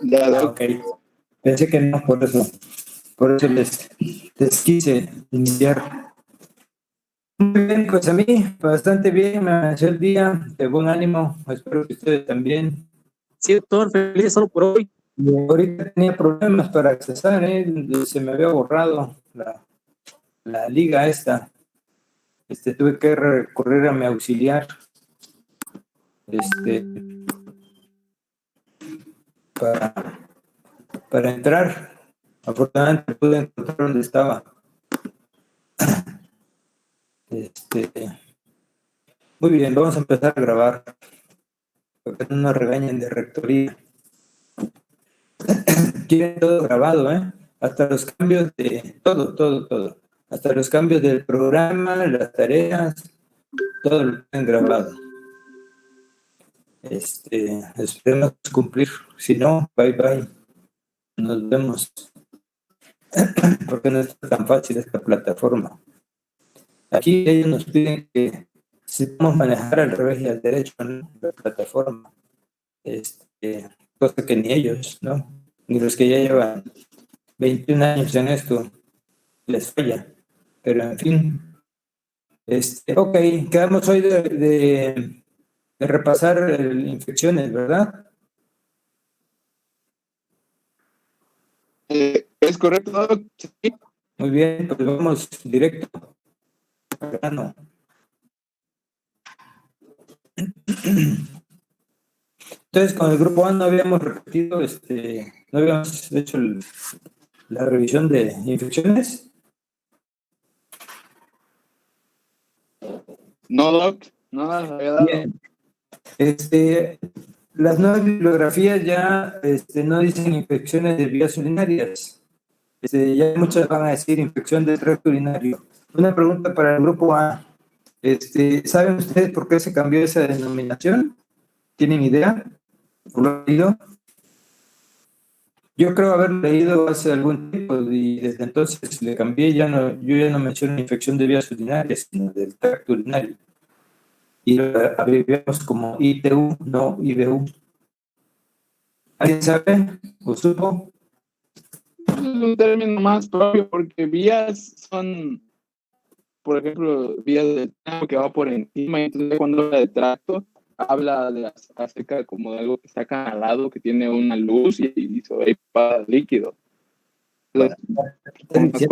Ya, Ah, ok. Pensé que no, por eso. Por eso les quise iniciar. Muy bien, pues a mí bastante bien, me amaneció el día de buen ánimo, espero que ustedes también. sí, doctor, feliz solo por hoy. Y ahorita tenía problemas para accesar, se me había borrado la liga esta. Tuve que recurrir a mi auxiliar para, para entrar. Afortunadamente pude encontrar dónde estaba. Muy bien, vamos a empezar a grabar, para que no nos regañen de rectoría. Quieren todo grabado, ¿eh? Hasta los cambios de todo. Hasta los cambios del programa, las tareas, todo lo tienen grabado. Esperemos cumplir. Si no, bye bye. Nos vemos. Porque no está tan fácil esta plataforma. Aquí ellos nos piden que sepamos manejar al revés y al derecho, ¿no? La plataforma. Cosa que ni ellos, ¿no? Ni los que ya llevan 21 años en esto les falla. Pero en fin. Ok, quedamos hoy de repasar infecciones, ¿verdad? ¿Es correcto, doctor? Sí. Muy bien, pues vamos directo al grano. Entonces, con el grupo A no habíamos repetido, no habíamos hecho la revisión de infecciones. No, doc, no las había dado. Bien. Las nuevas bibliografías ya no dicen infecciones de vías urinarias. Ya muchas van a decir infección del tracto urinario. Una pregunta para el grupo A. ¿Saben ustedes por qué se cambió esa denominación? ¿Tienen idea? ¿Por lo leído? Yo creo haber leído hace algún tiempo y desde entonces le cambié, yo ya no menciono infección de vías urinarias, sino del tracto urinario. Y lo abreviamos como ITU, no IBU. ¿Alguien sabe o supo? Es un término más propio porque vías son, por ejemplo, vías de tracto que va por encima, y entonces cuando habla de tracto, habla acerca como de algo que está canalado, que tiene una luz y se ve para líquido. Bueno, Entonces,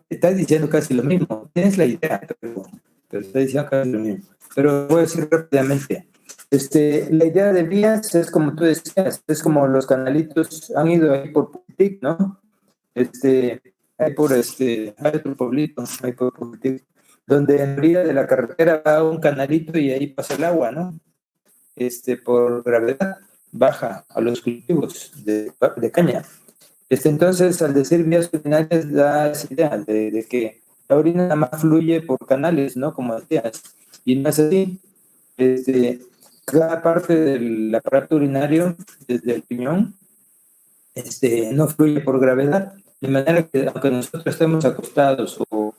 estás diciendo casi lo mismo. Tienes la idea, pero estás diciendo casi lo mismo. Pero voy a decir rápidamente. La idea de vías es como tú decías, es como los canalitos han ido ahí por Putic, ¿no? Hay hay otro pueblito, hay por Putic, donde en la orilla de la carretera va un canalito y ahí pasa el agua, ¿no? Por gravedad baja a los cultivos de caña. Entonces, al decir vías urinarias, da esa idea de que la orina nada más fluye por canales, ¿no? Como decías. Y no es así. Cada parte del aparato urinario, desde el riñón, no fluye por gravedad. De manera que, aunque nosotros estemos acostados o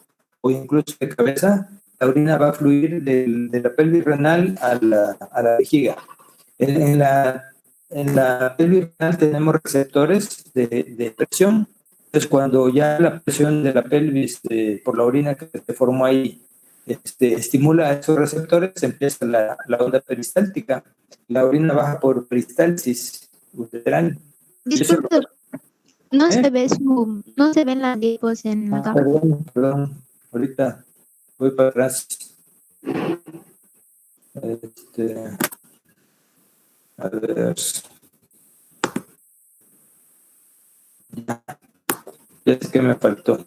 incluso de cabeza, la orina va a fluir de la pelvis renal a la vejiga. En la pelvis renal tenemos receptores de presión. Entonces, cuando ya la presión de la pelvis por la orina que se formó ahí estimula a esos receptores, empieza la onda peristáltica. La orina baja por peristalsis uterina. Disculpe, no se ve no se ven las lipos en la cámara. Perdón, ahorita voy para atrás. A ver. Ya es que me faltó.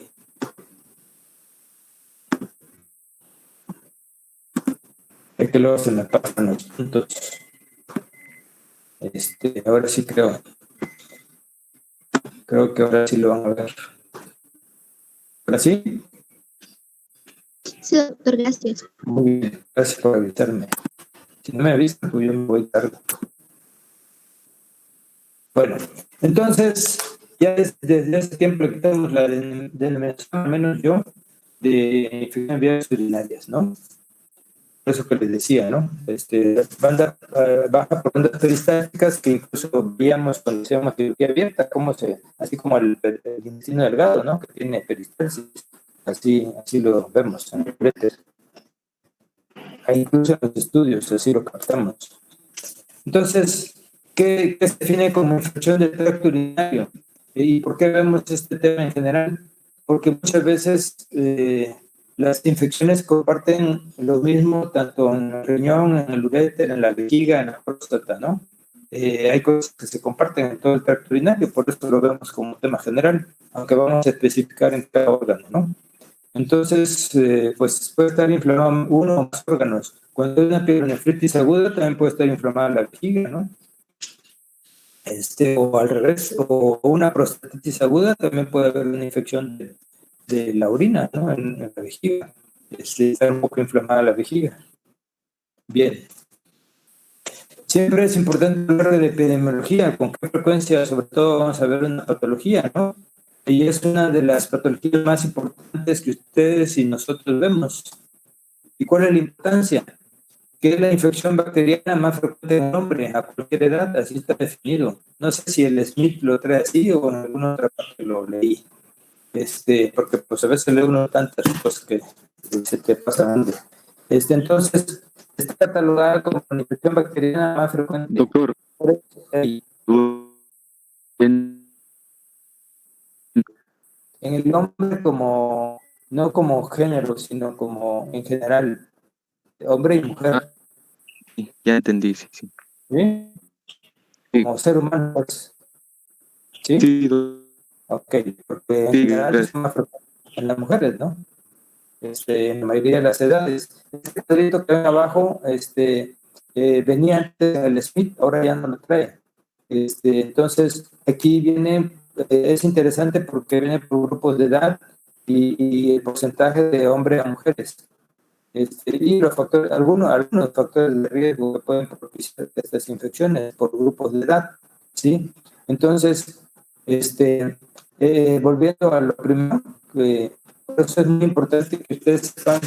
Es que luego se me pasan los puntos. Ahora sí creo. Creo que ahora sí lo van a ver. ¿Ahora sí? Sí, doctor, gracias. Muy bien, gracias por avisarme. Si no me avisan, pues yo me voy tarde. Bueno, entonces, ya desde hace tiempo le quitamos la denominación, al menos yo, de infecciones vías urinarias, ¿no? por eso que les decía, ¿no? Banda baja por ondas peristálticas que incluso veíamos cuando hacíamos cirugía abierta, así como el intestino delgado, ¿no? Que tiene peristalsis, así lo vemos en el ureter. Hay incluso en los estudios, así lo captamos. Entonces, ¿qué se define como infección del tracto urinario? ¿Y por qué vemos este tema en general? Porque muchas veces las infecciones comparten lo mismo tanto en el riñón, en el uréter, en la vejiga, en la próstata, ¿no? Hay cosas que se comparten en todo el tracto urinario, por eso lo vemos como tema general, aunque vamos a especificar en cada órgano, ¿no? Entonces, pues puede estar inflamado uno o más órganos. Cuando hay una pielonefritis aguda, también puede estar inflamada la vejiga, ¿no? O al revés, o una prostatitis aguda, también puede haber una infección de la orina, ¿no? En la vejiga. Está un poco inflamada la vejiga. Bien. Siempre es importante hablar de epidemiología, con qué frecuencia, sobre todo vamos a ver una patología, ¿no? Y es una de las patologías más importantes que ustedes y nosotros vemos. ¿Y cuál es la importancia? Que es la infección bacteriana más frecuente en el hombre a cualquier edad, así está definido. No sé si el Smith lo trae así o en alguna otra parte lo leí. Porque pues a veces lee uno tantas cosas que se te pasan. Entonces, está catalogada como la infección bacteriana más frecuente. Doctor, en el hombre como, no como género, sino como en general, hombre y mujer. ya entendí, sí. ¿Sí? Como ser humano, pues. ¿Sí? Sí, ok, porque en general es más frecuente en las mujeres, ¿no? En la mayoría de las edades. Este cuadrito que ven abajo, venía antes en el Smith, ahora ya no lo trae. Entonces, aquí viene, es interesante porque viene por grupos de edad y el porcentaje de hombres a mujeres. Y los factores, algunos factores de riesgo que pueden propiciar estas infecciones por grupos de edad, ¿sí? Entonces, volviendo a lo primero, por eso es muy importante que ustedes sepan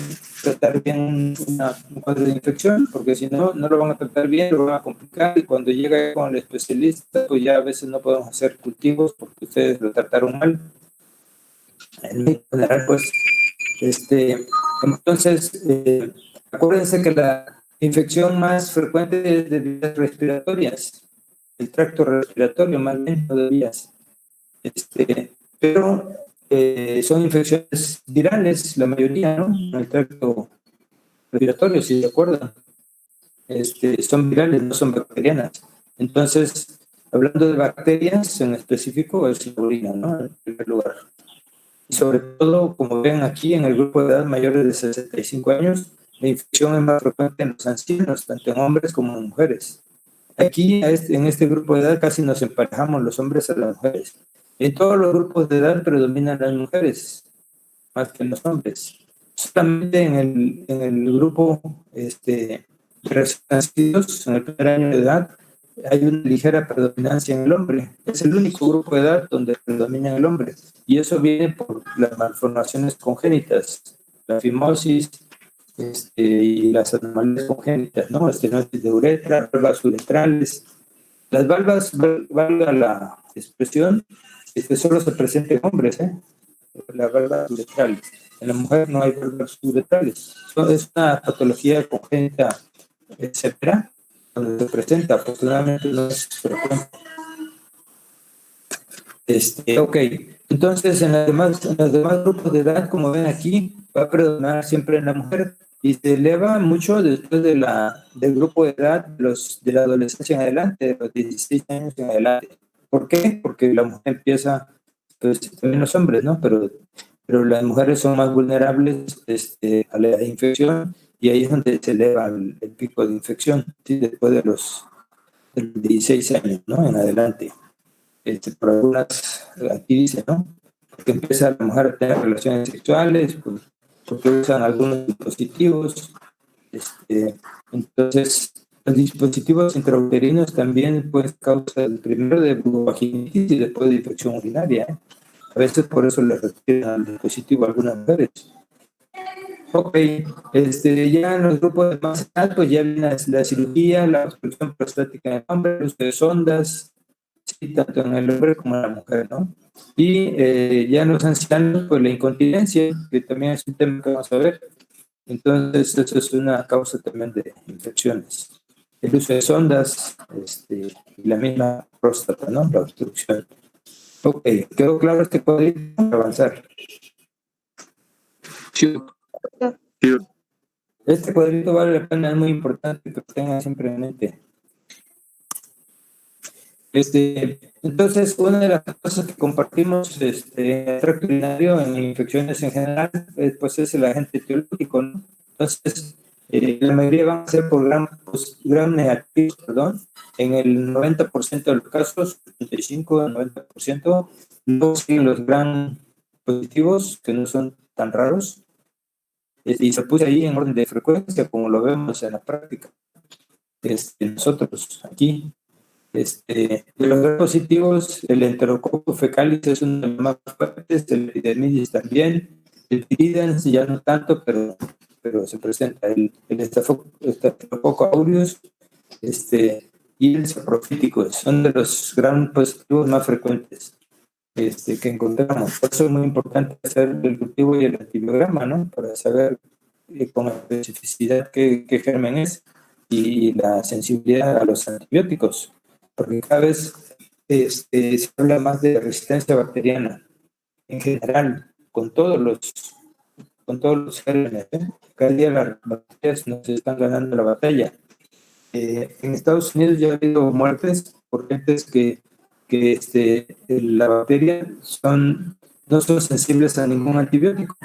tratar bien un cuadro de infección, porque si no, no lo van a tratar bien, lo van a complicar, y cuando llega con el especialista, pues ya a veces no podemos hacer cultivos porque ustedes lo trataron mal. En general, pues, entonces, acuérdense que la infección más frecuente es de vías respiratorias, el tracto respiratorio más bien, no de vías. Pero son infecciones virales, la mayoría, ¿no? En el tracto respiratorio, si se acuerdan. Son virales, no son bacterianas. Entonces, hablando de bacterias en específico, es la orina, ¿no? En primer lugar. Y sobre todo, como ven aquí, en el grupo de edad mayores de 65 años, la infección es más frecuente en los ancianos, tanto en hombres como en mujeres. Aquí, en este grupo de edad, casi nos emparejamos los hombres a las mujeres. En todos los grupos de edad predominan las mujeres, más que los hombres. Solamente en el grupo de recién nacidos, en el primer año de edad, hay una ligera predominancia en el hombre. Es el único grupo de edad donde predomina el hombre. Y eso viene por las malformaciones congénitas, la fimosis y las anomalías congénitas, ¿no? Estenosis de uretra, valvas uretrales. Las valvas, valga la expresión, solo se presenta en hombres, las valvas uretrales. En la mujer no hay valvas uretrales. Es una patología congénita severa, cuando se presenta, afortunadamente no es frecuente. Ok, entonces en los demás grupos de edad, como ven aquí, va a predominar siempre en la mujer y se eleva mucho después del grupo de edad de la adolescencia en adelante, de los 16 años en adelante. ¿Por qué? Porque la mujer empieza, pues también los hombres, ¿no? Pero las mujeres son más vulnerables a la infección y ahí es donde se eleva el pico de infección, ¿sí? Después de los 16 años, ¿no? En adelante. Por algunas, aquí dice, ¿no? Porque empieza la mujer a tener relaciones sexuales, pues, porque usan algunos dispositivos. Entonces, los dispositivos intrauterinos también pueden causar primero de vulvovaginitis y después de infección urinaria. A veces por eso le retiran al dispositivo a algunas mujeres. Ok, ya en los grupos más altos ya viene la cirugía, la obstrucción prostática en el hombre, el uso de sondas, sí, tanto en el hombre como en la mujer, ¿no? Y ya en los ancianos, pues la incontinencia, que también es un tema que vamos a ver. Entonces, eso es una causa también de infecciones. El uso de sondas y la misma próstata, ¿no? La obstrucción. Ok, ¿quedó claro este cuadrito? Para avanzar. Sí. Este cuadrito vale la pena, es muy importante que lo tengan siempre en mente. Entonces, una de las cosas que compartimos en el tracto urinario en infecciones en general, pues es el agente etiológico, ¿no? Entonces, la mayoría van a ser por gram negativos, perdón, en el 90% de los casos, 85 al 90%, luego siguen los gram positivos, que no son tan raros, y se puse ahí en orden de frecuencia, como lo vemos en la práctica. Nosotros aquí, de los gram positivos, el enterococo fecalis es uno de los más fuertes, el epidermidis también, el piridans ya no tanto, pero se presenta el estafilococo aureus, y el saprofítico, son de los gram positivos más frecuentes que encontramos. Por eso es muy importante hacer el cultivo y el antibiograma, ¿no? Para saber con especificidad qué germen es y la sensibilidad a los antibióticos, porque cada vez se habla más de resistencia bacteriana en general, con todos los gérmenes, ¿eh? Cada día las bacterias nos están ganando la batalla. En Estados Unidos ya ha habido muertes por gentes que la bacteria no son sensibles a ningún antibiótico.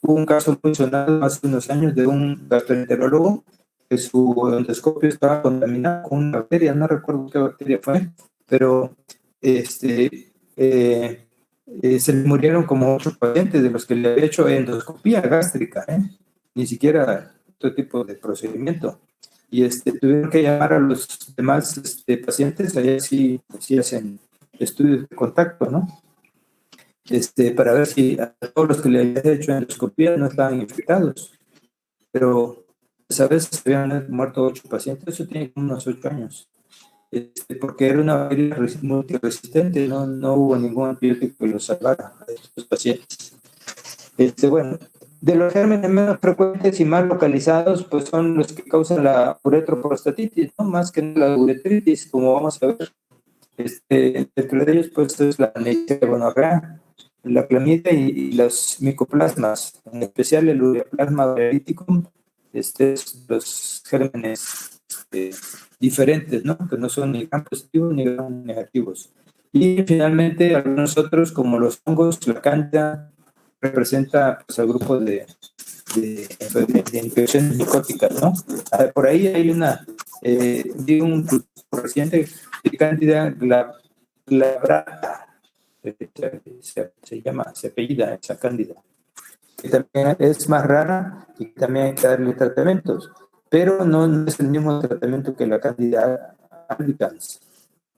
Hubo un caso muy sonado hace unos años de un gastroenterólogo que su endoscopio estaba contaminado con una bacteria, no recuerdo qué bacteria fue, pero se le murieron como 8 pacientes de los que le había hecho endoscopía gástrica, ni siquiera otro tipo de procedimiento. Y tuvieron que llamar a los demás pacientes, allá sí hacen estudios de contacto, ¿no? Para ver si a todos los que le habían hecho endoscopía no estaban infectados. Pero esa vez se habían muerto 8 pacientes, eso tiene como unos 8 años. Porque era una bacteria multiresistente, no hubo ningún antibiótico que lo salvara a estos pacientes. Bueno, de los gérmenes menos frecuentes y más localizados, pues son los que causan la uretroprostatitis, ¿no? Más que la uretritis, como vamos a ver. Entre de ellos, pues, es la Neisseria gonorrea, la clamidia y los micoplasmas, en especial el ureaplasma urearíticum, los gérmenes diferentes, ¿no? Que no son ni gram positivos ni gram negativos. Y finalmente, algunos otros, como los hongos, la cándida, representa pues, al grupo de infecciones micóticas, ¿no? Por ahí hay un reciente de cándida glabrata, se apellida esa cándida, que también es más rara y también hay que darle tratamientos, pero no es el mismo tratamiento que la cándida albicans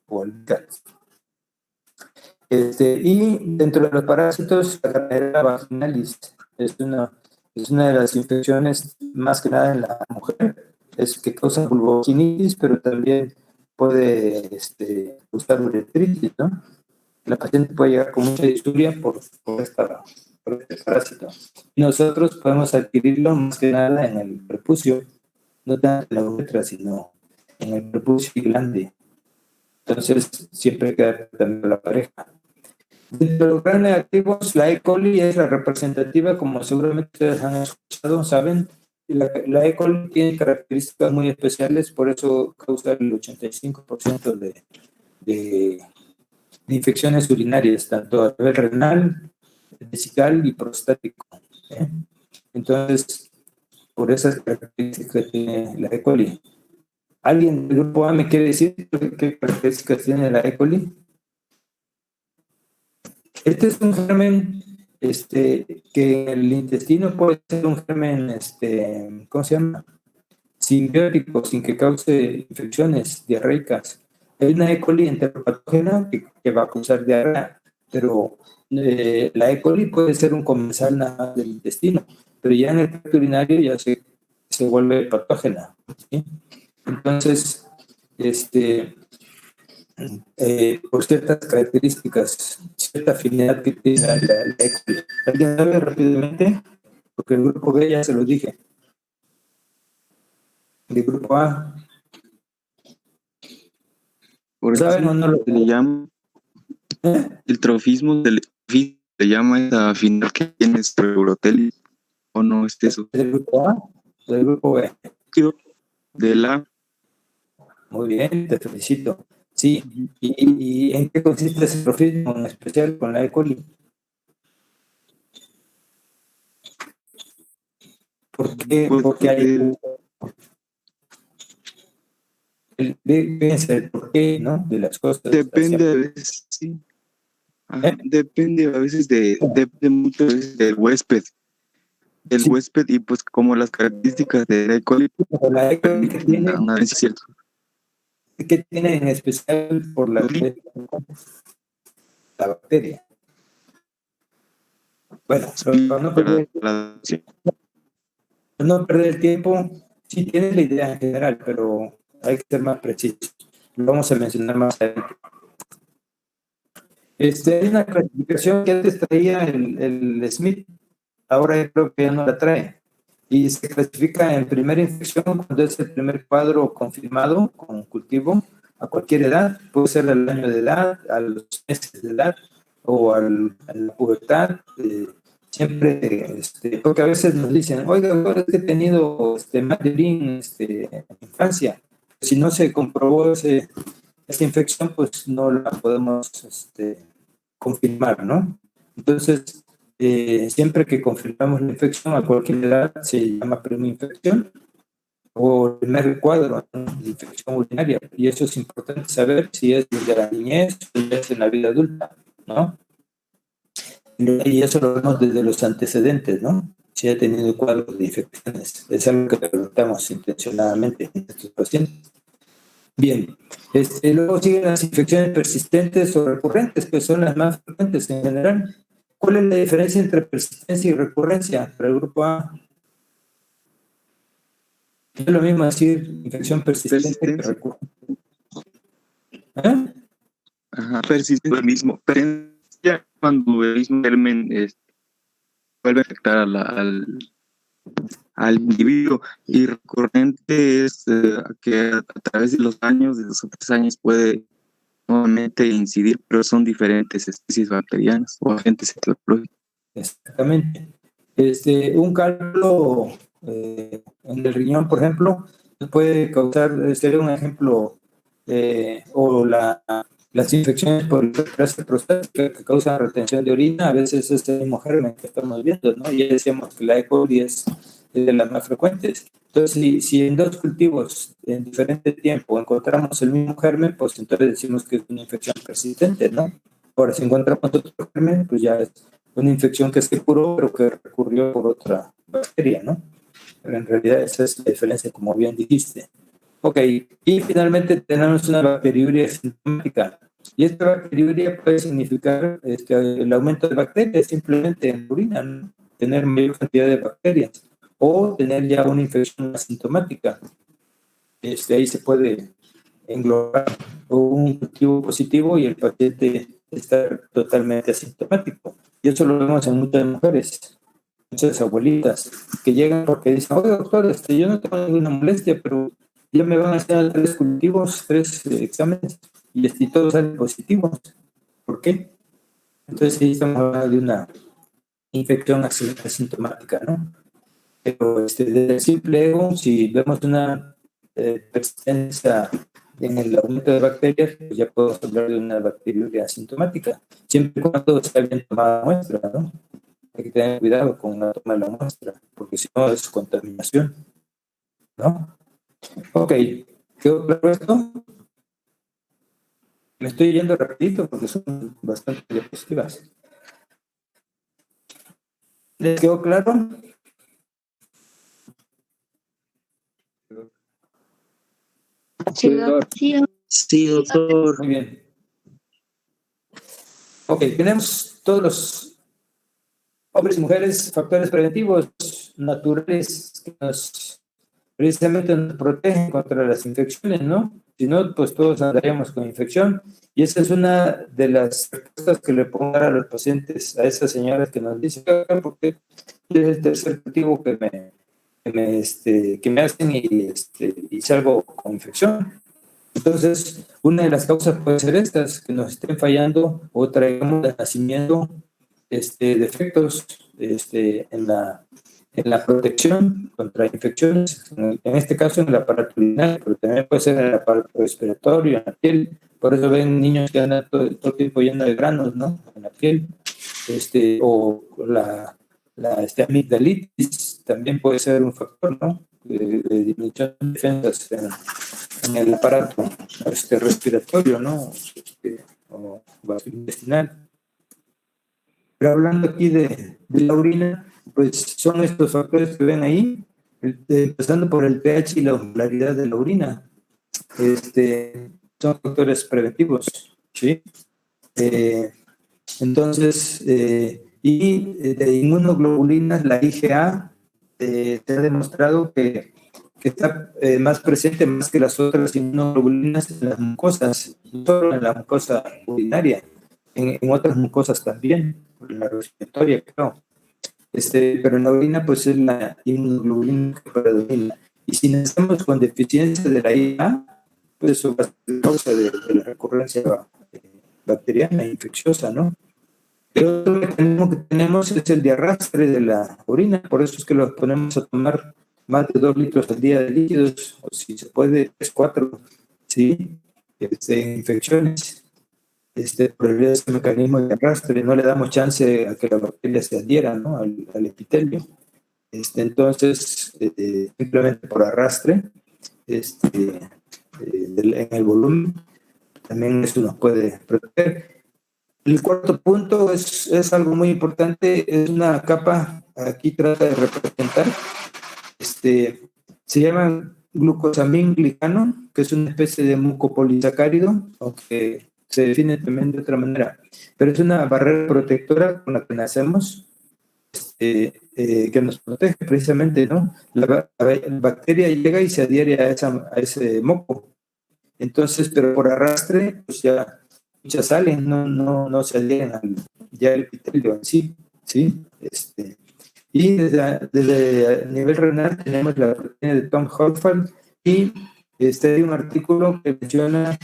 o albicans. Y dentro de los parásitos, la Candida vaginalis es una de las infecciones más que nada en la mujer, es que causa vulvovaginitis, pero también puede causar uretritis, ¿no? La paciente puede llegar con mucha disturgia por este parásito. Nosotros podemos adquirirlo más que nada en el prepucio, no tanto en la uretra, sino en el prepucio y glande. Entonces, siempre hay que dar también a la pareja. De los gram negativos, la E. coli es la representativa, como seguramente ustedes han escuchado, saben. La E. coli tiene características muy especiales, por eso causa el 85% de infecciones urinarias, tanto a nivel renal, vesical y prostático. Entonces, por esas características que tiene la E. coli. ¿Alguien del grupo A me quiere decir qué características tiene la E. coli? Este es un germen que en el intestino puede ser un germen, ¿cómo se llama? Simbiótico, sin que cause infecciones diarreicas. Hay una E. coli enteropatógena que va a causar diarrea, pero la E. coli puede ser un comensal nada más del intestino. pero ya en el tracto urinario ya se vuelve patógena, ¿sí? Entonces, por ciertas características, cierta afinidad que tiene la E. coli. ¿Alguien sabe rápidamente? Porque el grupo B ya se lo dije. El grupo A, Por ¿saben o no lo se le llama el trofismo, se le llama esa afinidad que tiene sobre Uroteli, o no es eso. ¿Del grupo A o del grupo B? De la Muy bien, te felicito. Sí, ¿y en qué consiste ese trofismo en especial con la E. coli? ¿Por qué? pues, Porque hay fíjense el porqué, ¿no? De las cosas. depende a veces, sí. ¿Eh? Depende a veces depende mucho a veces del huésped. El Sí. huésped y pues como las características de la E. coli La E. coli que tiene, una vez cierto. ¿qué tiene en especial por la bacteria? Bueno, para no perder el tiempo, sí tienes la idea en general, pero hay que ser más preciso. Lo vamos a mencionar más adelante. Hay una clasificación que antes traía el Smith, ahora creo que ya no la trae. Y se clasifica en primera infección cuando es el primer cuadro confirmado con cultivo a cualquier edad, puede ser al año de edad, a los meses de edad o a la pubertad. Siempre, porque a veces nos dicen, oiga, doctor, es que he tenido Madeline en infancia. Si no se comprobó esa infección, pues no la podemos confirmar, ¿no? Entonces, siempre que confirmamos la infección a cualquier edad, se llama primoinfección o el primer cuadro, ¿no?, de infección urinaria. Y eso es importante saber si es desde la niñez o ya es en la vida adulta, ¿no? Y eso lo vemos desde los antecedentes, ¿no? Si ha tenido cuadros de infecciones. Es algo que preguntamos intencionadamente en estos pacientes. Bien, luego siguen las infecciones persistentes o recurrentes, que son las más frecuentes en general. ¿Cuál es la diferencia entre persistencia y recurrencia para el grupo A? Es lo mismo decir infección persistente que recurrente. ¿Eh? Persiste lo mismo. Persistencia cuando el mismo germen vuelve a afectar al individuo, y recurrente es que a través de los años, de 2 o 3 años, puede nuevamente incidir, pero son diferentes especies bacterianas o agentes etiológicos. Exactamente. Un cálculo en el riñón, por ejemplo, puede causar, sería un ejemplo, o las infecciones por hiperplasia prostática que causan retención de orina, a veces es el mismo germen que estamos viendo, ¿no? Ya decíamos que la E. coli es de las más frecuentes. Entonces, si en dos cultivos en diferente tiempo encontramos el mismo germen, pues entonces decimos que es una infección persistente, ¿no? Ahora, si encontramos otro germen, pues ya es una infección que se curó, pero que recurrió por otra bacteria, ¿no? Pero en realidad esa es la diferencia, como bien dijiste. Ok, y finalmente tenemos una bacteriuria sintomática. Y esta bacteriuria puede significar el aumento de bacterias simplemente en la orina, ¿no? Tener mayor cantidad de bacterias o tener ya una infección asintomática. Ahí se puede englobar un cultivo positivo y el paciente está totalmente asintomático. Y eso lo vemos en muchas mujeres, muchas abuelitas, que llegan porque dicen, oye, doctor, yo no tengo ninguna molestia, pero ya me van a hacer 3 cultivos, 3 exámenes, y todos salen positivos. ¿Por qué? Entonces, ahí estamos hablando de una infección asintomática, ¿no? Pero desde el simple ego, si vemos una persistencia en el aumento de bacterias, pues ya podemos hablar de una bacteriuria asintomática, siempre y cuando se bien tomada la muestra, ¿no? Hay que tener cuidado con la toma de la muestra, porque si no es contaminación, ¿no? Ok, ¿quedó claro esto? Me estoy yendo rapidito porque son bastante diapositivas. ¿Les quedó claro? Sí, doctor. Muy bien. Ok, tenemos todos los hombres y mujeres factores preventivos. naturales que precisamente nos protegen contra las infecciones, ¿no? Si no, pues todos andaríamos con infección. Y esa es una de las respuestas que le pongo a los pacientes, a esas señoras que nos dicen, porque es el tercer cultivo que me hacen y salgo con infección. Entonces, una de las causas puede ser estas, que nos estén fallando o traigamos de nacimiento defectos en la protección contra infecciones, en este caso en el aparato urinario, pero también puede ser en el aparato respiratorio, en la piel. Por eso ven niños que andan todo el tiempo llenos de granos, ¿no? En la piel. O la amigdalitis también puede ser un factor, ¿no? De disminución de defensas en el aparato respiratorio, ¿no? O intestinal. Pero hablando aquí de la orina, pues son estos factores que ven ahí, empezando por el pH y la osmolaridad de la orina. Son factores preventivos, ¿sí? Entonces, y de inmunoglobulinas, la IgA se ha demostrado que está más presente más que las otras inmunoglobulinas en las mucosas, no solo en la mucosa urinaria, en otras mucosas también, en la respiratoria, creo. Pero en la orina, pues es la inmunoglobulina que predomina. Y si nacemos con deficiencia de la IgA, pues eso va a ser causa de la recurrencia bacteriana infecciosa, ¿no? El otro mecanismo que tenemos es el de arrastre de la orina, por eso es que los ponemos a tomar más de 2 litros al día de líquidos, o si se puede, 3, 4, ¿sí? Infecciones, por ese mecanismo de arrastre, no le damos chance a que la bacteria se adhiera, ¿no? al epitelio. Entonces, simplemente por arrastre, en el volumen, también eso nos puede proteger. El cuarto punto es algo muy importante, es una capa, aquí trata de representar, se llama glucosaminglicano, que es una especie de mucopolisacárido, aunque se define también de otra manera, pero es una barrera protectora con la que nacemos, que nos protege precisamente, ¿no? La bacteria llega y se adhiere a ese moco, entonces, pero por arrastre, pues ya muchas salen, no se adhieren ya el epitelio en sí, ¿sí? Y desde el nivel renal tenemos la proteína de Tom Hoffman y hay un artículo que menciona,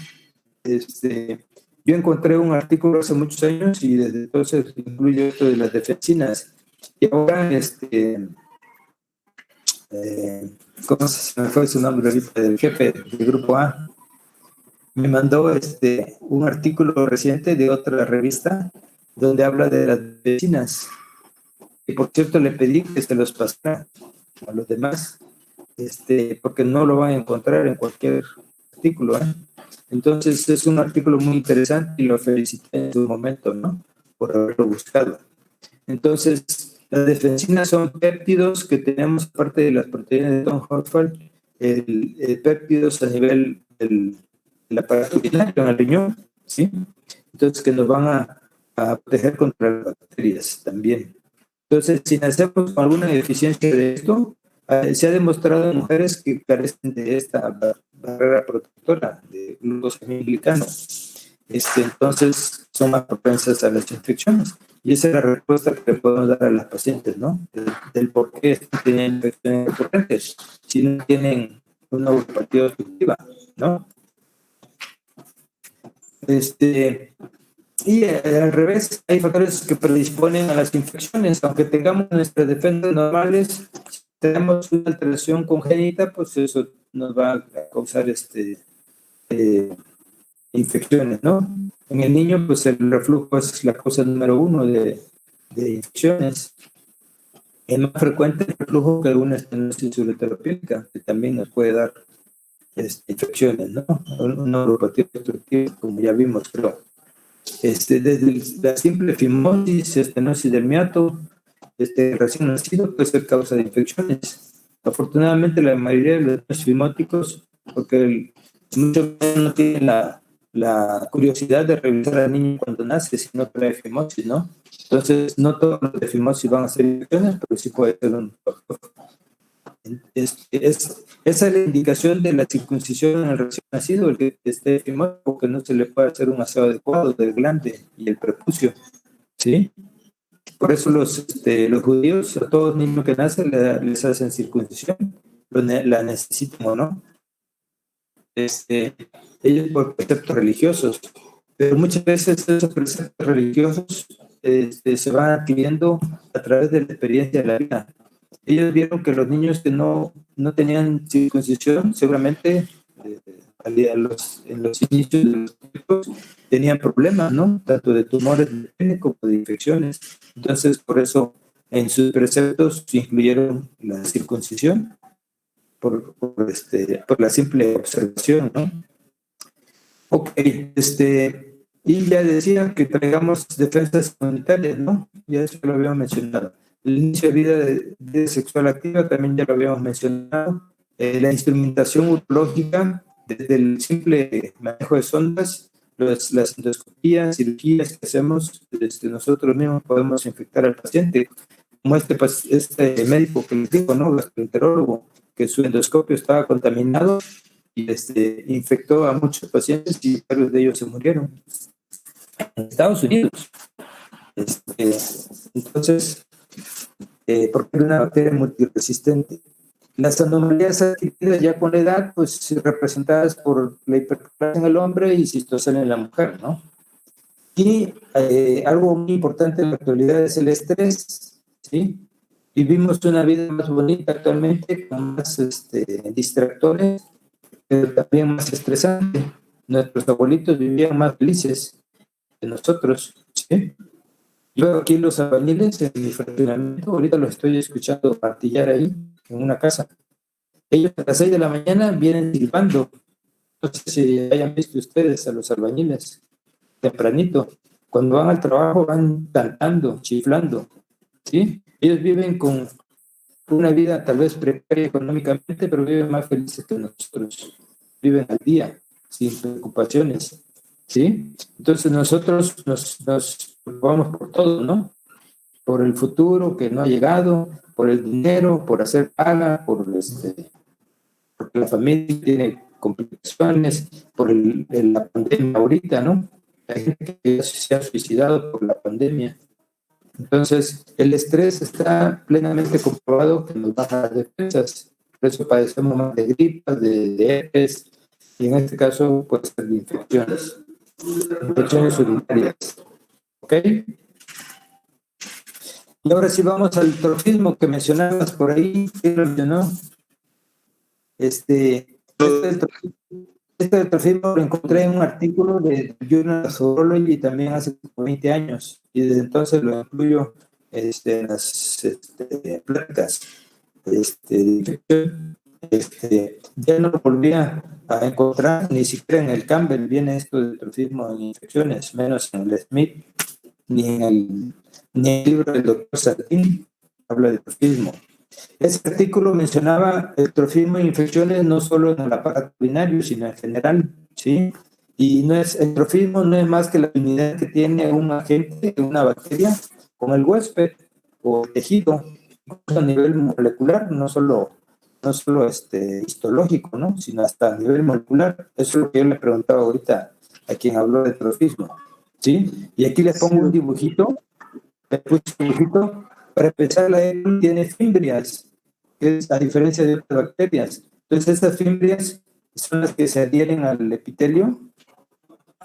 yo encontré un artículo hace muchos años y desde entonces incluye esto de las defensinas. Y ahora, ¿cómo se me fue su nombre ahorita? El jefe del grupo A me mandó un artículo reciente de otra revista donde habla de las defensinas. Y por cierto le pedí que se los pasara a los demás, porque no lo van a encontrar en cualquier artículo, ¿eh? Entonces es un artículo muy interesante y lo felicité en su momento, ¿no? Por haberlo buscado. Entonces, las defensinas son péptidos que tenemos, aparte de las proteínas de Tom Hoffman, péptidos a nivel del aparato urinario en el riñón, ¿sí? Entonces, que nos van a proteger contra las bacterias también. Entonces, si nacemos con alguna deficiencia de esto, se ha demostrado en mujeres que carecen de esta barrera protectora de glucosaminglicano. Entonces, son más propensas a las infecciones. Y esa es la respuesta que le podemos dar a las pacientes, ¿no? Del por qué tienen infecciones recurrentes, si no tienen una neuropatía obstructiva, ¿no? Y al revés, hay factores que predisponen a las infecciones, aunque tengamos nuestras defensas normales, si tenemos una alteración congénita, pues eso nos va a causar infecciones, ¿no? En el niño, pues el reflujo es la causa número 1 de infecciones. Es más frecuente el reflujo que alguna estenosis ureteropélvica, que también nos puede dar infecciones, ¿no? Una neuropatía obstructiva, como ya vimos, pero desde la simple fimosis, estenosis del miato, recién nacido puede ser causa de infecciones. Afortunadamente, la mayoría de los niños fimóticos, porque muchos no tienen la curiosidad de revisar al niño cuando nace, si no trae fimosis, ¿no? Entonces, no todos los de fimosis van a ser infecciones, pero sí puede ser un factor. Esa es la indicación de la circuncisión en el recién nacido, el que esté fimoso, porque no se le puede hacer un aseo adecuado del glande y el prepucio, ¿sí? Por eso los judíos, a todos niños que nacen, les hacen circuncisión, la necesitan o no. Ellos por preceptos religiosos, pero muchas veces esos preceptos religiosos se van adquiriendo a través de la experiencia de la vida. Ellos vieron que los niños que no tenían circuncisión, seguramente en los inicios de los tiempos, tenían problemas, ¿no? Tanto de tumores de pene como de infecciones. Entonces, por eso, en sus preceptos se incluyeron la circuncisión, por la simple observación, ¿no? Ok, y ya decía que traigamos defensas comunitarias, ¿no? Ya eso lo habíamos mencionado. El inicio de vida sexual activa también ya lo habíamos mencionado. La instrumentación urológica, desde el simple manejo de sondas, las endoscopías, cirugías que hacemos, nosotros mismos podemos infectar al paciente. Como este médico que les digo, ¿no? Gastroenterólogo, que su endoscopio estaba contaminado y infectó a muchos pacientes y varios de ellos se murieron en Estados Unidos. Entonces, porque era una bacteria multiresistente. Las anomalías adquiridas ya con la edad, pues representadas por la hiperplasia en el hombre y cistocelia en la mujer, ¿no? Y algo muy importante en la actualidad es el estrés, ¿sí? Vivimos una vida más bonita actualmente, con más distractores, pero también más estresante. Nuestros abuelitos vivían más felices que nosotros, ¿sí? Yo aquí los albañiles en mi fraccionamiento, ahorita los estoy escuchando martillar ahí, en una casa. Ellos a las 6 de la mañana vienen silbando. No sé si hayan visto ustedes a los albañiles, tempranito. Cuando van al trabajo van cantando, chiflando, ¿sí? Ellos viven con una vida tal vez precaria económicamente, pero viven más felices que nosotros. Viven al día, sin preocupaciones, ¿sí? Entonces nosotros nos preocupamos por todo, ¿no? Por el futuro que no ha llegado, por el dinero, por hacer paga, porque la familia tiene complicaciones, por la pandemia ahorita, ¿no? Hay gente que se ha suicidado por la pandemia. Entonces, el estrés está plenamente comprobado que nos baja las defensas. Por eso padecemos más de gripas, de herpes, y en este caso puede ser de infecciones urinarias. ¿Ok? Y ahora sí vamos al trofismo que mencionabas por ahí. ¿Quién lo mencionó? Este trofismo lo encontré en un artículo de Journal of Urology también hace 20 años, y desde entonces lo incluyo en las pláticas de infección. Ya no lo volví a encontrar, ni siquiera en el Campbell viene esto de trofismo en infecciones, menos en el Smith, ni en el libro del doctor Sartin habla de trofismo. Ese artículo mencionaba el trofismo e infecciones no solo en el aparato urinario, sino en general, ¿sí? Y el trofismo no es más que la afinidad que tiene un agente, una bacteria, con el huésped o el tejido, a nivel molecular, no solo histológico, ¿no? Sino hasta a nivel molecular. Eso es lo que yo le preguntaba ahorita a quien habló de trofismo, ¿sí? Y aquí les pongo un dibujito. Para empezar, la E. coli tiene fimbrias, que es a diferencia de otras bacterias. Entonces, estas fimbrias son las que se adhieren al epitelio.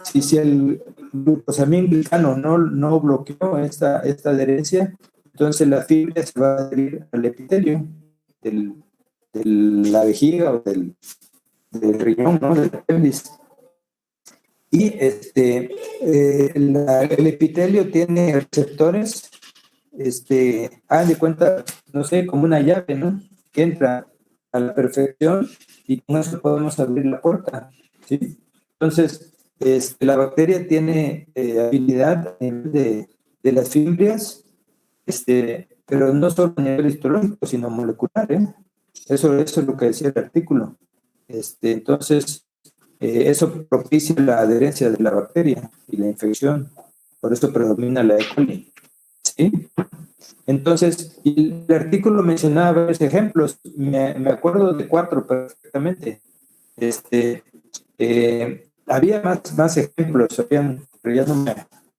Si el glucosaminglicano no bloqueó esta adherencia, entonces la fibria se va a adherir al epitelio de la vejiga o del riñón, ¿no? Del apéndice. Y el epitelio tiene receptores, hagan de cuenta, no sé, como una llave, ¿no? Que entra a la perfección y con eso podemos abrir la puerta, ¿sí? Entonces, la bacteria tiene habilidad a nivel de las fimbrias, pero no solo a nivel histológico, sino molecular, ¿eh? Eso es lo que decía el artículo. Entonces, eso propicia la adherencia de la bacteria y la infección. Por eso predomina la E. coli. ¿sí? Entonces, y el artículo mencionaba varios ejemplos, me acuerdo de 4 perfectamente. Había más ejemplos, pero ya no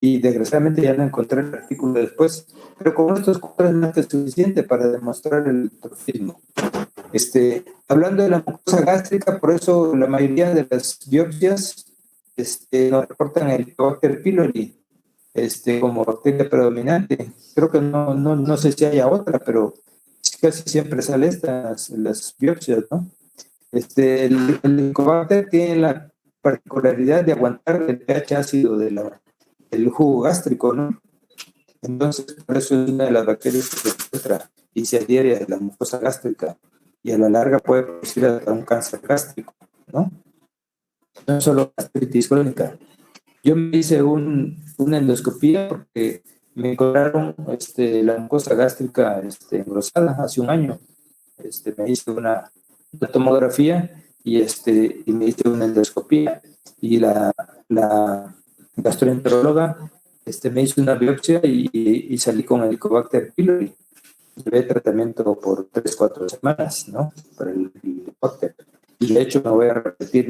y desgraciadamente ya no encontré el artículo después, pero con estos 4 es más que suficiente para demostrar el trofismo. Hablando de la mucosa gástrica, por eso la mayoría de las biopsias nos reportan el Helicobacter pylori como bacteria predominante. Creo que no sé si haya otra, pero casi siempre sale las biopsias, ¿no? El Helicobacter tiene la particularidad de aguantar el pH ácido del jugo gástrico, ¿no? Entonces, por eso es una de las bacterias que se encuentra y se adhiere a la mucosa gástrica y a la larga puede producir hasta un cáncer gástrico, ¿no? No solo gastritis crónica. Yo me hice una endoscopía porque me encontraron la mucosa gástrica engrosada hace un año. Me hice una tomografía y me hice una endoscopía y la gastroenteróloga me hizo una biopsia y salí con el Helicobacter pylori. Llevé tratamiento por 3-4 semanas, ¿no? Para el Helicobacter. Y de hecho me voy a repetir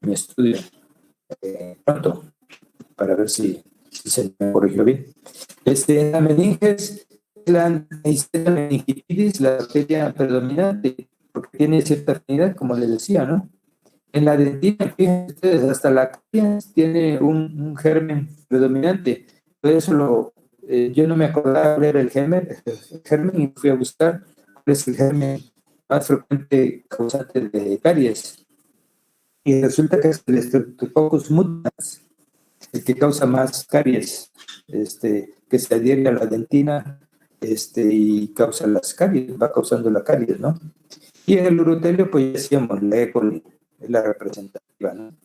mi estudio pronto para ver si se me corrigió bien. La meninges, la meningitis, la bacteria predominante, porque tiene cierta afinidad, como les decía, ¿no? En la dentina, fíjense ustedes, hasta la caries tiene un germen predominante. Por eso yo no me acordaba ver el germen y fui a buscar cuál es el germen más frecuente causante de caries. Y resulta que es el Streptococcus mutans, el que causa más caries, que se adhiere a la dentina y causa las caries, va causando la caries, ¿no? Y en el urotelio, pues ya decíamos, la E. coli es la representativa, ¿no?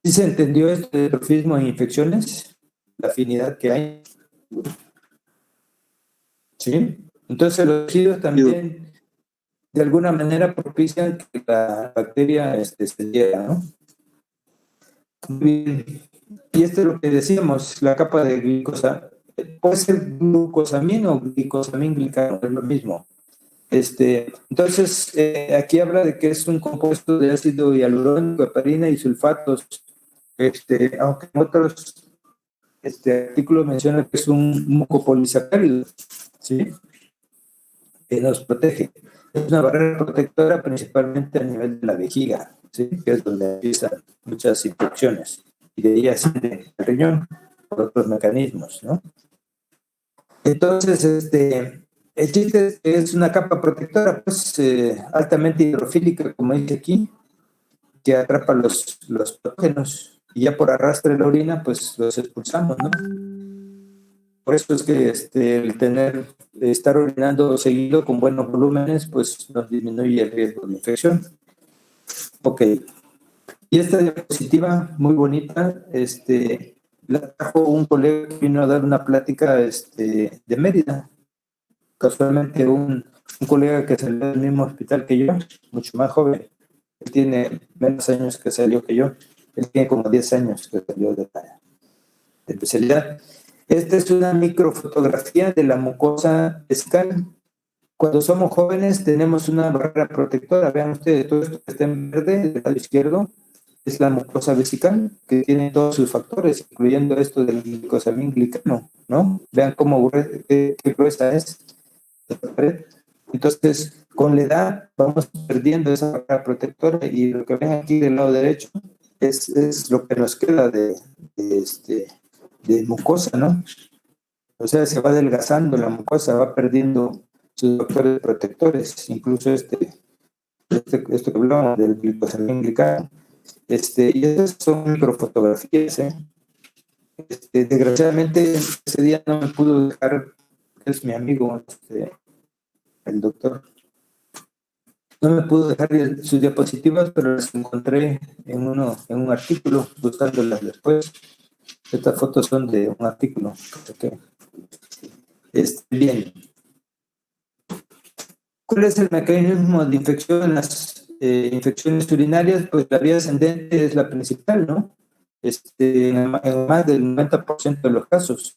¿Sí se entendió esto de trofismo en infecciones? La afinidad que hay. ¿Sí? Entonces los residuos también de alguna manera propician que la bacteria se adhiera, ¿no? Muy bien. Y esto es lo que decíamos, la capa de glicosa, puede ser glucosamina o glicosamín-glicano, es lo mismo. Entonces, aquí habla de que es un compuesto de ácido hialurónico, heparina y sulfatos, aunque en otros artículos menciona que es un mucopolisacárido, ¿sí? Que nos protege. Es una barrera protectora principalmente a nivel de la vejiga, ¿sí? Que es donde empiezan muchas infecciones y de ahí asciende el riñón por otros mecanismos, ¿no? Entonces, el chiste es una capa protectora, pues, altamente hidrofílica, como dice aquí, que atrapa los patógenos y ya por arrastre de la orina, pues los expulsamos, ¿no? Por eso es que estar orinando seguido con buenos volúmenes, pues nos disminuye el riesgo de infección. Ok. Y esta diapositiva muy bonita, la trajo un colega que vino a dar una plática de Mérida. Casualmente un colega que salió del mismo hospital que yo, mucho más joven. Él tiene menos años que salió que yo. Él tiene como 10 años que salió de la especialidad. Esta es una microfotografía de la mucosa vesical. Cuando somos jóvenes tenemos una barrera protectora. Vean ustedes, todo esto que está en verde, del lado izquierdo, es la mucosa vesical, que tiene todos sus factores, incluyendo esto del glicosamín-glicano, ¿no? Vean qué gruesa es. Entonces, con la edad vamos perdiendo esa barrera protectora y lo que ven aquí del lado derecho es lo que nos queda de mucosa, ¿no? O sea, se va adelgazando la mucosa, va perdiendo sus factores protectores, incluso esto que hablamos del glicosamín-glicano. Y esas son microfotografías, ¿eh? Desgraciadamente, ese día no me pudo dejar, es mi amigo, el doctor, no me pudo dejar sus diapositivas, pero las encontré en un artículo, buscándolas después. Estas fotos son de un artículo. Okay. Bien. ¿Cuál es el mecanismo de infección en las infecciones urinarias? Pues la vía ascendente es la principal, ¿no? En más del 90% de los casos.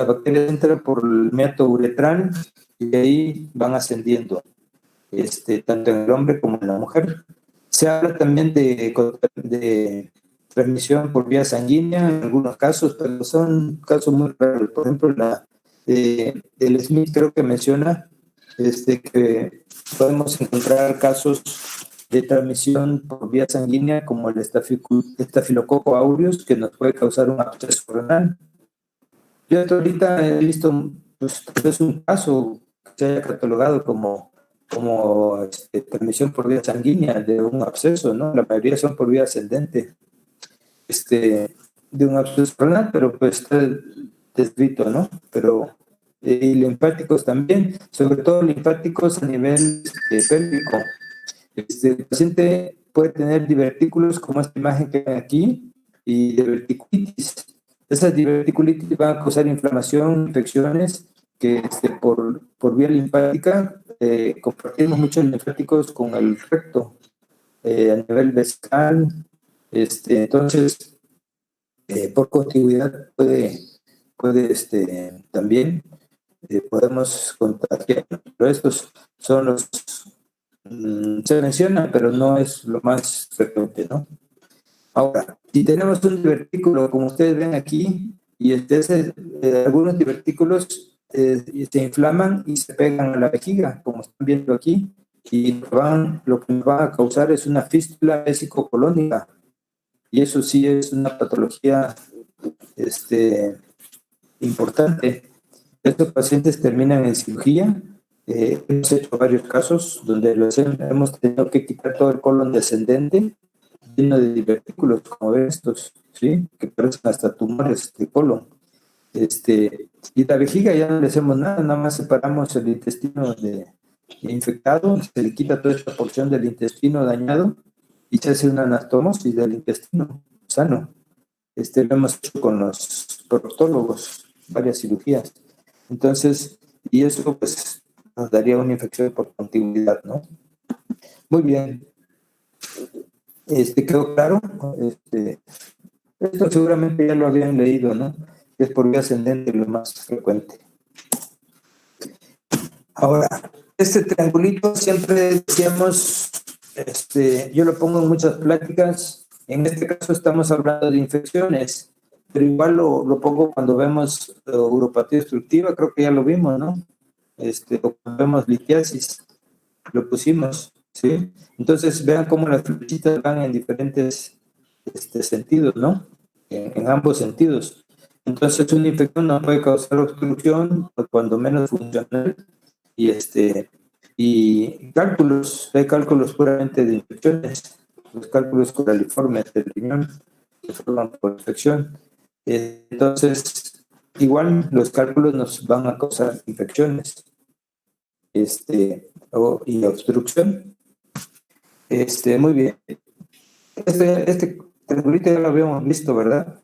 las bacterias entran por el meato uretral y de ahí van ascendiendo, tanto en el hombre como en la mujer. Se habla también de transmisión por vía sanguínea en algunos casos, pero son casos muy raros. Por ejemplo, el Smith creo que menciona que podemos encontrar casos de transmisión por vía sanguínea como el estafilococo aureus, que nos puede causar un absceso renal. Yo hasta ahorita he visto pues, es un caso que se haya catalogado como transmisión por vía sanguínea de un absceso, ¿no? La mayoría son por vía ascendente, de un absceso renal, pero pues está descrito, ¿no? Pero y linfáticos también, sobre todo linfáticos a nivel pélvico. El paciente puede tener divertículos como esta imagen que ven aquí y diverticulitis. Esas diverticulitis van a causar inflamación, infecciones que por vía linfática compartimos muchos linfáticos con el recto a nivel vesical. Entonces, por contigüidad puede también podemos contagiar, pero estos son los se menciona, pero no es lo más frecuente, ¿no? Ahora, si tenemos un divertículo, como ustedes ven aquí, y algunos divertículos se inflaman y se pegan a la vejiga, como están viendo aquí, y lo que nos va a causar es una fístula vesicocolónica, y eso sí es una patología importante. Estos pacientes terminan en cirugía. Hemos hecho varios casos donde hemos tenido que quitar todo el colon descendente lleno de divertículos, como ven estos, ¿sí? Que parecen hasta tumores de colon. Y la vejiga ya no le hacemos nada, nada más separamos el intestino infectado, se le quita toda esta porción del intestino dañado y se hace una anastomosis del intestino sano. Lo hemos hecho con los proctólogos, varias cirugías. Entonces, y eso pues nos daría una infección por contigüidad, ¿no? Muy bien. ¿Quedó claro? Esto seguramente ya lo habían leído, ¿no? Es por vía ascendente lo más frecuente. Ahora, este triangulito siempre decíamos, yo lo pongo en muchas pláticas. En este caso estamos hablando de infecciones, pero igual lo pongo cuando vemos uropatía obstructiva, creo que ya lo vimos, ¿no? O cuando vemos litiasis, lo pusimos, ¿sí? Entonces vean cómo las flechitas van en diferentes sentidos, ¿no? En ambos sentidos. Entonces una infección no puede causar obstrucción, o cuando menos funcional, y cálculos, hay cálculos puramente de infecciones, los cálculos coraliformes del riñón se forman por infección. Entonces, igual los cálculos nos van a causar infecciones y obstrucción. Muy bien. Este triangulito ya lo habíamos visto, ¿verdad?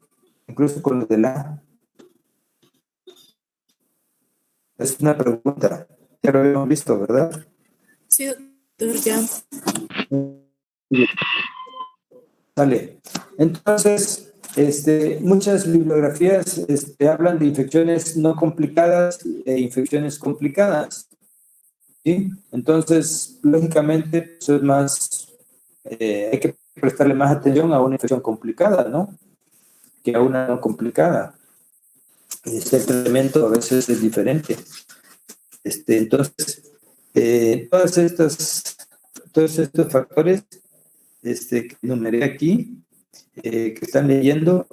Incluso con lo de la... Es una pregunta. Ya lo habíamos visto, ¿verdad? Sí, doctor, ya. Vale. Entonces, muchas bibliografías hablan de infecciones no complicadas e infecciones complicadas. ¿Sí? Entonces, lógicamente, pues es más, hay que prestarle más atención a una infección complicada, ¿no? Que a una no complicada. El tratamiento a veces es diferente. Entonces, todos estos factores que enumeré aquí, que están leyendo,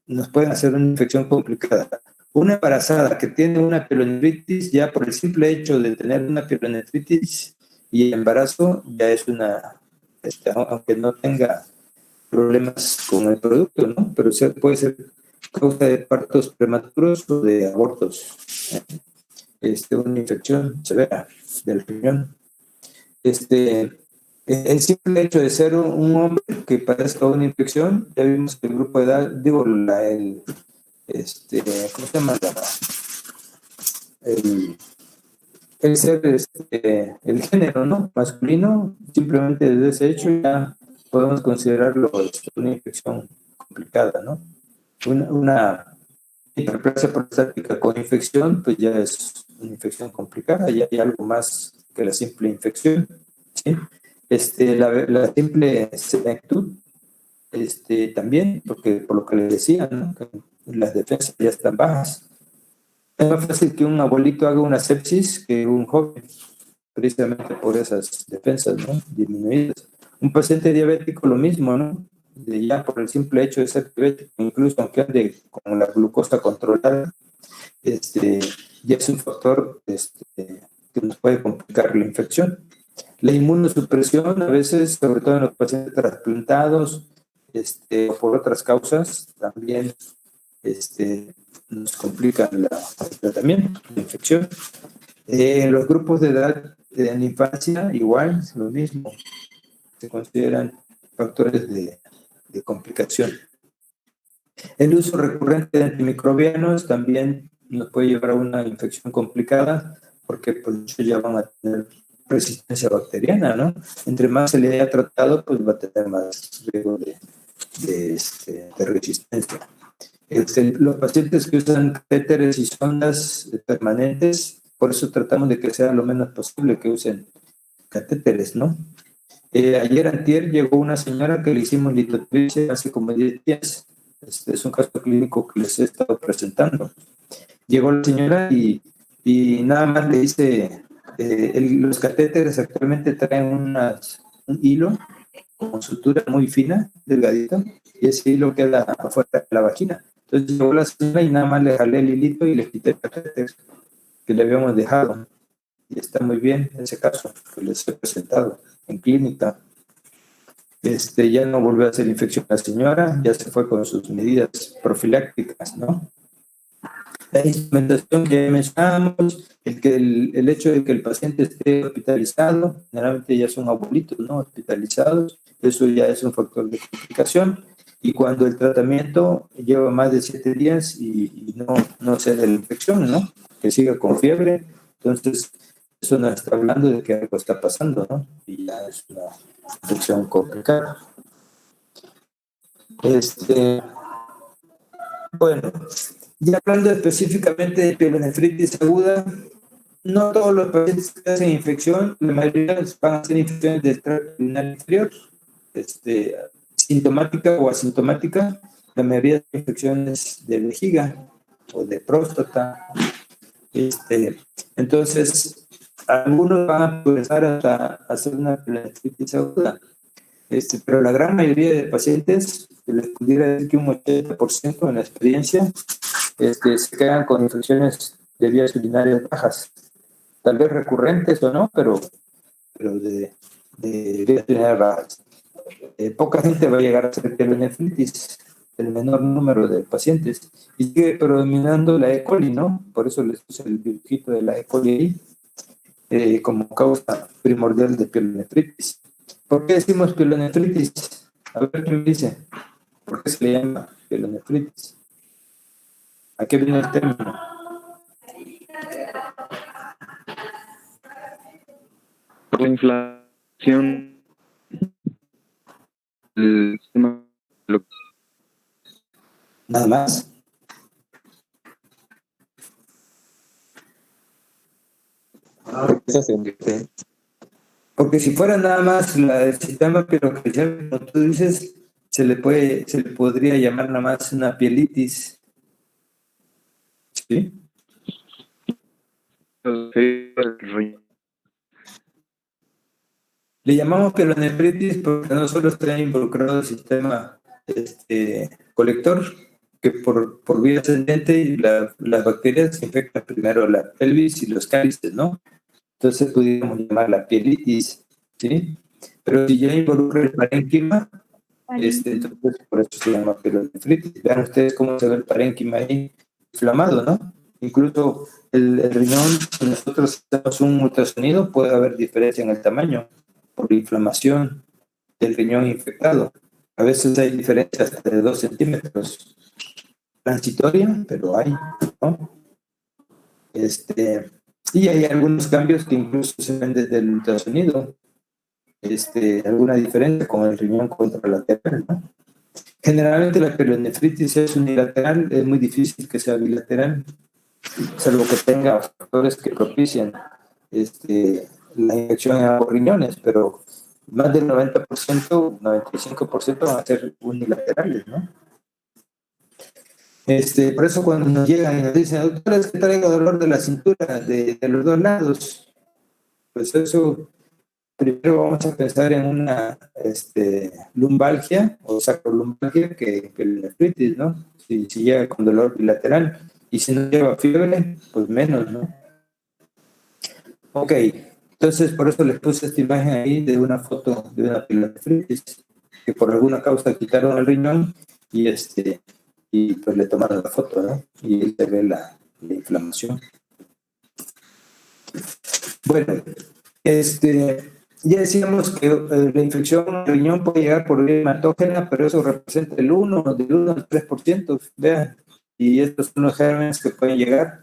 nos pueden hacer una infección complicada. Una embarazada que tiene una pielonefritis, ya por el simple hecho de tener una pielonefritis y el embarazo, ya es una, aunque no tenga problemas con el producto, ¿no? Pero puede ser causa de partos prematuros o de abortos. Una infección severa del riñón. El simple hecho de ser un hombre que padezca una infección, ya vimos que el grupo de edad, digo, ¿cómo se llama? El ser, el género, ¿no? Masculino, simplemente desde ese hecho ya podemos considerarlo una infección complicada, ¿no? Una Hiperplasia prostática con infección, pues ya es una infección complicada, ya hay algo más que la simple infección, ¿sí? La simple senectud, también, porque por lo que les decía, ¿no? Que las defensas ya están bajas. Es más fácil que un abuelito haga una sepsis que un joven, precisamente por esas defensas, ¿no? Disminuidas. Un paciente diabético lo mismo, ¿no? Ya por el simple hecho de ser diabético, incluso aunque ande con la glucosa controlada, ya es un factor que nos puede complicar la infección. La inmunosupresión, a veces, sobre todo en los pacientes trasplantados, o por otras causas, también nos complica el tratamiento, la infección. En los grupos de edad en infancia, igual, lo mismo, se consideran factores de complicación. El uso recurrente de antimicrobianos también nos puede llevar a una infección complicada, porque pues muchos ya van a tener resistencia bacteriana, ¿no? Entre más se le haya tratado, pues va a tener más riesgo de resistencia. Los pacientes que usan catéteres y sondas permanentes, por eso tratamos de que sea lo menos posible que usen catéteres, ¿no? Ayer antier llegó una señora que le hicimos litotripsia hace como 10 días. Es un caso clínico que les he estado presentando. Llegó la señora y nada más le dice, los catéteres actualmente traen un hilo con sutura muy fina, delgadito, y ese hilo queda afuera de la vagina. Entonces llegó la señora y nada más le jalé el hilito y le quité el catéter que le habíamos dejado. Y está muy bien ese caso que les he presentado en clínica. Ya no volvió a hacer infección la señora, ya se fue con sus medidas profilácticas, ¿no? La instrumentación que mencionábamos, el hecho de que el paciente esté hospitalizado, generalmente ya son abuelitos, ¿no? Hospitalizados, eso ya es un factor de complicación. Y cuando el tratamiento lleva más de 7 días y no se da la infección, ¿no? Que siga con fiebre, entonces eso nos está hablando de que algo está pasando, ¿no? Y ya es una infección complicada. Bueno, ya hablando específicamente de pielonefritis aguda, no todos los pacientes que hacen infección, la mayoría van a hacer infecciones del tracto urinario inferior, sintomática o asintomática, la mayoría de infecciones de vejiga o de próstata. Entonces, algunos van a empezar hasta hacer una pielonefritis aguda, pero la gran mayoría de pacientes, les pudiera decir que un 80% en la experiencia, se quedan con infecciones de vías urinarias bajas, tal vez recurrentes o no, pero de vías urinarias bajas. Poca gente va a llegar a hacer pielonefritis, el menor número de pacientes, y sigue predominando la E. coli, ¿no? Por eso les puse el dibujito de la E. coli ahí, como causa primordial de pielonefritis. ¿Por qué decimos pielonefritis? A ver qué me dice. ¿Por qué se le llama pielonefritis? ¿A qué viene el término? Por la inflamación del sistema. Nada más. Porque si fuera nada más el sistema pielonefritis, como tú dices, se le podría llamar nada más una pielitis. ¿Sí? Le llamamos pielonefritis porque no solo está involucrado el sistema colector, que por vía ascendente las bacterias infectan primero la pelvis y los cálices, ¿no? Entonces pudiéramos llamarla pielitis, ¿sí? Pero si ya involucra el parénquima, entonces por eso se llama pielonefritis. Vean ustedes cómo se ve el parénquima ahí inflamado, ¿no? Incluso el riñón, si nosotros hacemos un ultrasonido, puede haber diferencia en el tamaño por la inflamación del riñón infectado. A veces hay diferencias hasta de 2 centímetros. Transitoria, pero hay, ¿no? Y hay algunos cambios que incluso se ven desde el ultrasonido. Alguna diferencia con el riñón contralateral, ¿no? Generalmente la pielonefritis es unilateral, es muy difícil que sea bilateral, salvo que tenga factores que propicien la infección en ambos riñones, pero más del 90%, 95% van a ser unilaterales, ¿no? Por eso cuando nos llegan y nos dicen, doctor, es que traigo dolor de la cintura, de los dos lados, pues eso, primero vamos a pensar en una lumbalgia o sacrolumbalgia que la nefritis, ¿no? Si llega con dolor bilateral, y si no lleva fiebre, pues menos, ¿no? Ok, entonces por eso les puse esta imagen ahí de una foto de una pielonefritis, que por alguna causa quitaron el riñón y pues le tomaron la foto, ¿no? Y ahí se ve la inflamación. Bueno, ya decíamos que la infección en el riñón puede llegar por vía hematógena, pero eso representa del 1 al 3%, vean, y estos son los gérmenes que pueden llegar,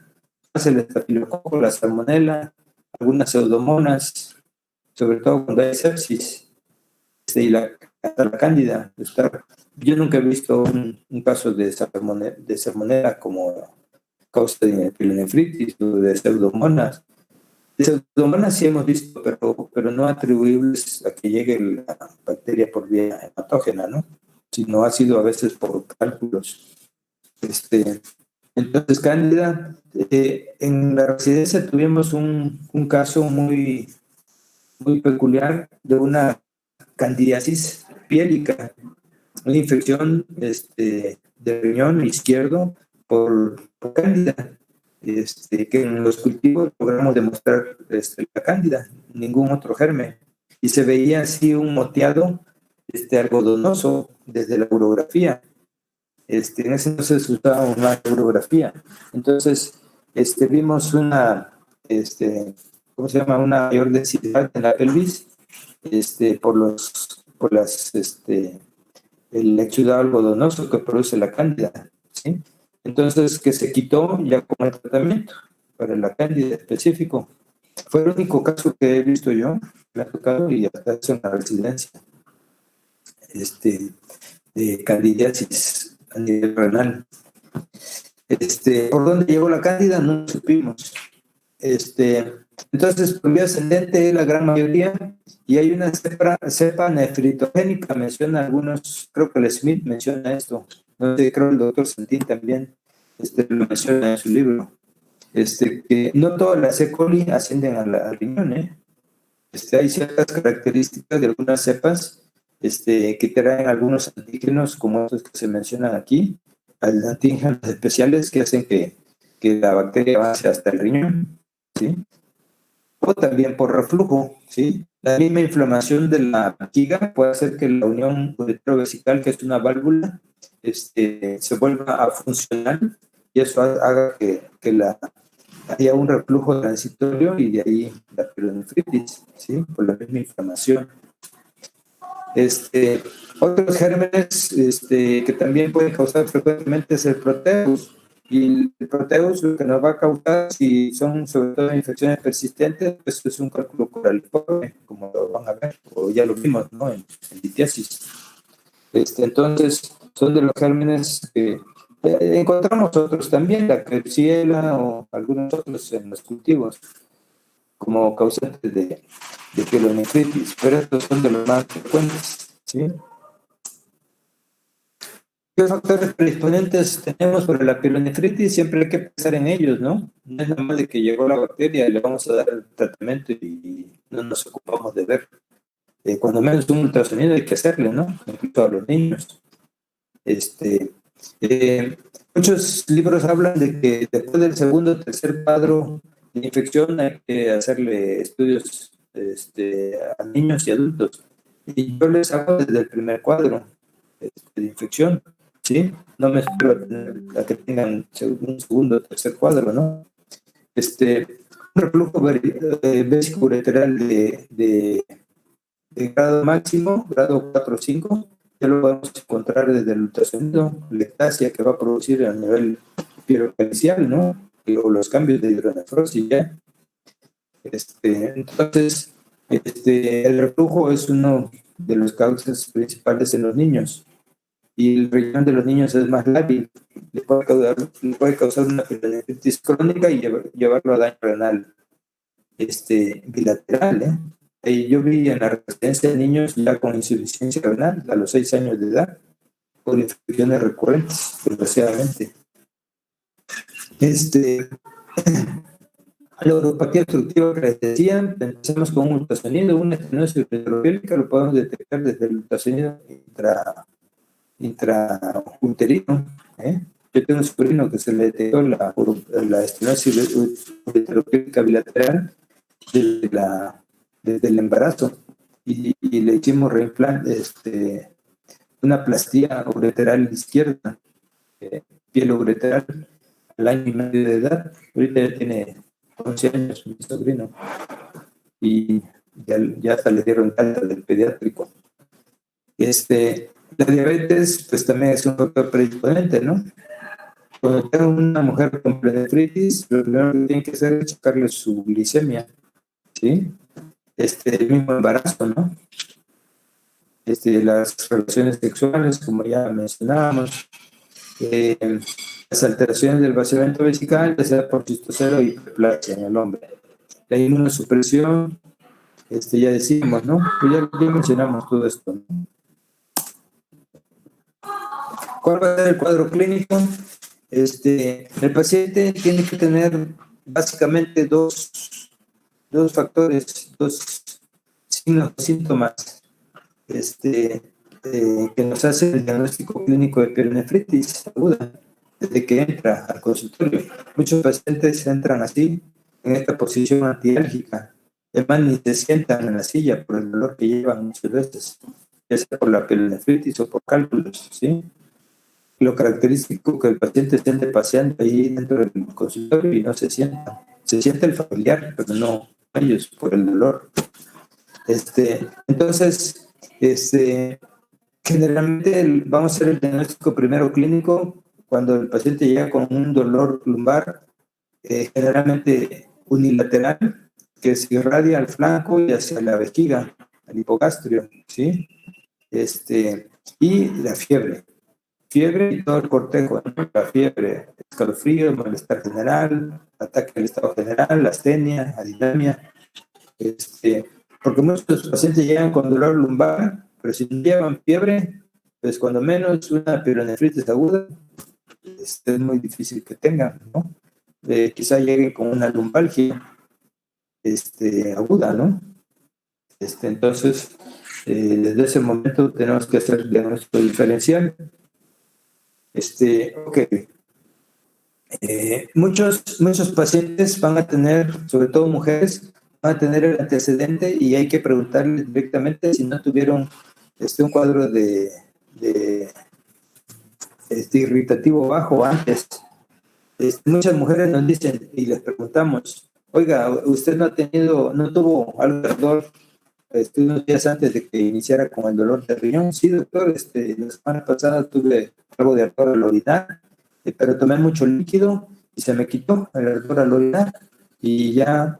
el estafilococo, la salmonela, algunas pseudomonas, sobre todo cuando hay sepsis, y hasta la cándida. Yo nunca he visto un caso de salmonela como causa de pielonefritis o de pseudomonas. De pseudomonas sí hemos visto, pero no atribuibles a que llegue la bacteria por vía hematógena, ¿no? Sino ha sido a veces por cálculos. Entonces, cándida, en la residencia tuvimos un caso muy, muy peculiar de una candidiasis piélica, una infección del riñón izquierdo por cándida, que en los cultivos logramos demostrar la cándida, ningún otro germen, y se veía así un moteado algodonoso desde la urografía. En ese entonces usaba una urografía. Entonces, vimos una, ¿cómo se llama? Una mayor densidad en la pelvis, el exudado algodonoso que produce la cándida, ¿sí? Entonces, que se quitó ya con el tratamiento para la cándida específico. Fue el único caso que he visto yo, me ha tocado, y hasta eso en la residencia, de candidiasis a nivel renal. ¿Por dónde llegó la cándida? No lo supimos. Entonces, por vía ascendente, la gran mayoría, y hay una cepa nefritogénica, menciona algunos, creo que el Smith menciona esto, no sé, creo el doctor Santín también lo menciona en su libro, que no todas las E. coli ascienden al riñón, ¿eh? Hay ciertas características de algunas cepas que traen algunos antígenos, como estos que se mencionan aquí, antígenos especiales que hacen que la bacteria avance hasta el riñón, ¿sí? O también por reflujo, ¿sí? La misma inflamación de la vejiga puede hacer que la unión uretrovesical, que es una válvula, se vuelva a funcionar y eso haga que haya un reflujo transitorio y de ahí la pielonefritis, ¿sí? Por la misma inflamación. Otros gérmenes que también pueden causar frecuentemente es el proteus. Y el proteus lo que nos va a causar, si son sobre todo infecciones persistentes, pues es un cálculo coraliforme, como lo van a ver, o ya lo vimos, ¿no? En litiasis. Entonces, son de los gérmenes que encontramos otros también, la Klebsiella o algunos otros en los cultivos, como causantes de pielonefritis, pero estos son de los más frecuentes, ¿sí? ¿Qué factores predisponentes tenemos sobre la pielonefritis? Siempre hay que pensar en ellos, ¿no? No es nada más de que llegó la bacteria y le vamos a dar el tratamiento y no nos ocupamos de ver. Cuando menos un ultrasonido hay que hacerle, ¿no? Incluso a los niños. Muchos libros hablan de que después del segundo o tercer cuadro de infección hay que hacerle estudios a niños y adultos. Y yo les hago desde el primer cuadro de infección, ¿sí? No me espero a que tengan un segundo o tercer cuadro, ¿no? Un reflujo vesicoureteral de grado máximo, grado 4 o 5, ya lo podemos encontrar desde el ultrasonido, la ectasia que va a producir a nivel pielocalcial, ¿no? O los cambios de hidronefrosis ya. Entonces, el reflujo es uno de las causas principales en los niños. y el riñón de los niños es más lábil, le puede causar una pielonefritis crónica y llevarlo a daño renal bilateral. Yo vi en la residencia de niños ya con insuficiencia renal a los 6 años de edad por infecciones recurrentes, desgraciadamente. La neuropatía obstructiva que les decía, empezamos con un ultrasonido, una estenosis retrobiólica, lo podemos detectar desde el ultrasonido intrauterino. Yo tengo un sobrino que se le detectó la estenosis retrobiólica bilateral desde el embarazo y le hicimos reimplante, una plastía ureteral izquierda, piel ureteral, al año y medio de edad. Ahorita ya tiene 11 años mi sobrino y ya hasta le dieron alta del pediátrico. La diabetes pues también es un factor predisponente, ¿no? Cuando tenga una mujer con pielonefritis, lo primero que tiene que hacer es checarle su glicemia, ¿sí? El mismo embarazo, ¿no? Las relaciones sexuales, como ya mencionábamos, las alteraciones del vaciamiento vesical, ya sea por cistocelo y hiperplasia en el hombre. La inmunosupresión, ya decimos, ¿no? Pues ya mencionamos todo esto, ¿no? ¿Cuál va a ser el cuadro clínico? El paciente tiene que tener básicamente dos factores, dos signos, síntomas que nos hace el diagnóstico clínico de pielonefritis aguda desde que entra al consultorio. Muchos pacientes entran así, en esta posición antiálgica. Además, ni se sientan en la silla por el dolor que llevan muchas veces, ya sea por la pielonefritis o por cálculos, ¿sí? Lo característico que el paciente esté paseando ahí dentro del consultorio y no se sienta. Se siente el familiar, pero no ellos por el dolor. Entonces, generalmente vamos a hacer el diagnóstico primero clínico cuando el paciente llega con un dolor lumbar, generalmente unilateral, que se irradia al flanco y hacia la vejiga, al hipogastrio, ¿sí? Y la fiebre y todo el cortejo, ¿no? La fiebre, escalofrío, malestar general, ataque al estado general, astenia, adinamia, porque muchos pacientes llegan con dolor lumbar, pero si no llevan fiebre, pues cuando menos una pielonefritis aguda, es muy difícil que tengan, ¿no? Quizá lleguen con una lumbalgia aguda, ¿no? Entonces, desde ese momento tenemos que hacer el diagnóstico diferencial. Ok. Muchos pacientes van a tener, sobre todo mujeres, van a tener el antecedente y hay que preguntarles directamente si no tuvieron un cuadro de irritativo bajo antes. Muchas mujeres nos dicen y les preguntamos, oiga, ¿usted no tuvo algo de dolor unos días antes de que iniciara con el dolor de riñón? Sí, doctor, la semana pasada tuve algo de ardor al orinar, pero tomé mucho líquido y se me quitó el ardor al orinar y ya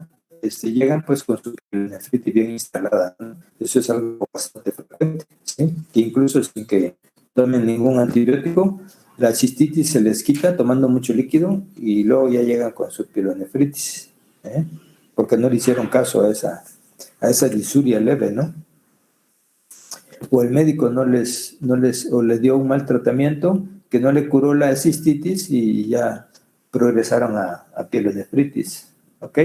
llegan pues con su nefritis bien instalada, ¿no? Eso es algo bastante frecuente, ¿sí? Que incluso sin que tomen ningún antibiótico, la cistitis se les quita tomando mucho líquido y luego ya llegan con su pielonefritis, porque no le hicieron caso a esa disuria leve, ¿no? O el médico no les dio un mal tratamiento que no le curó la cistitis y ya progresaron a pielonefritis, ¿ok?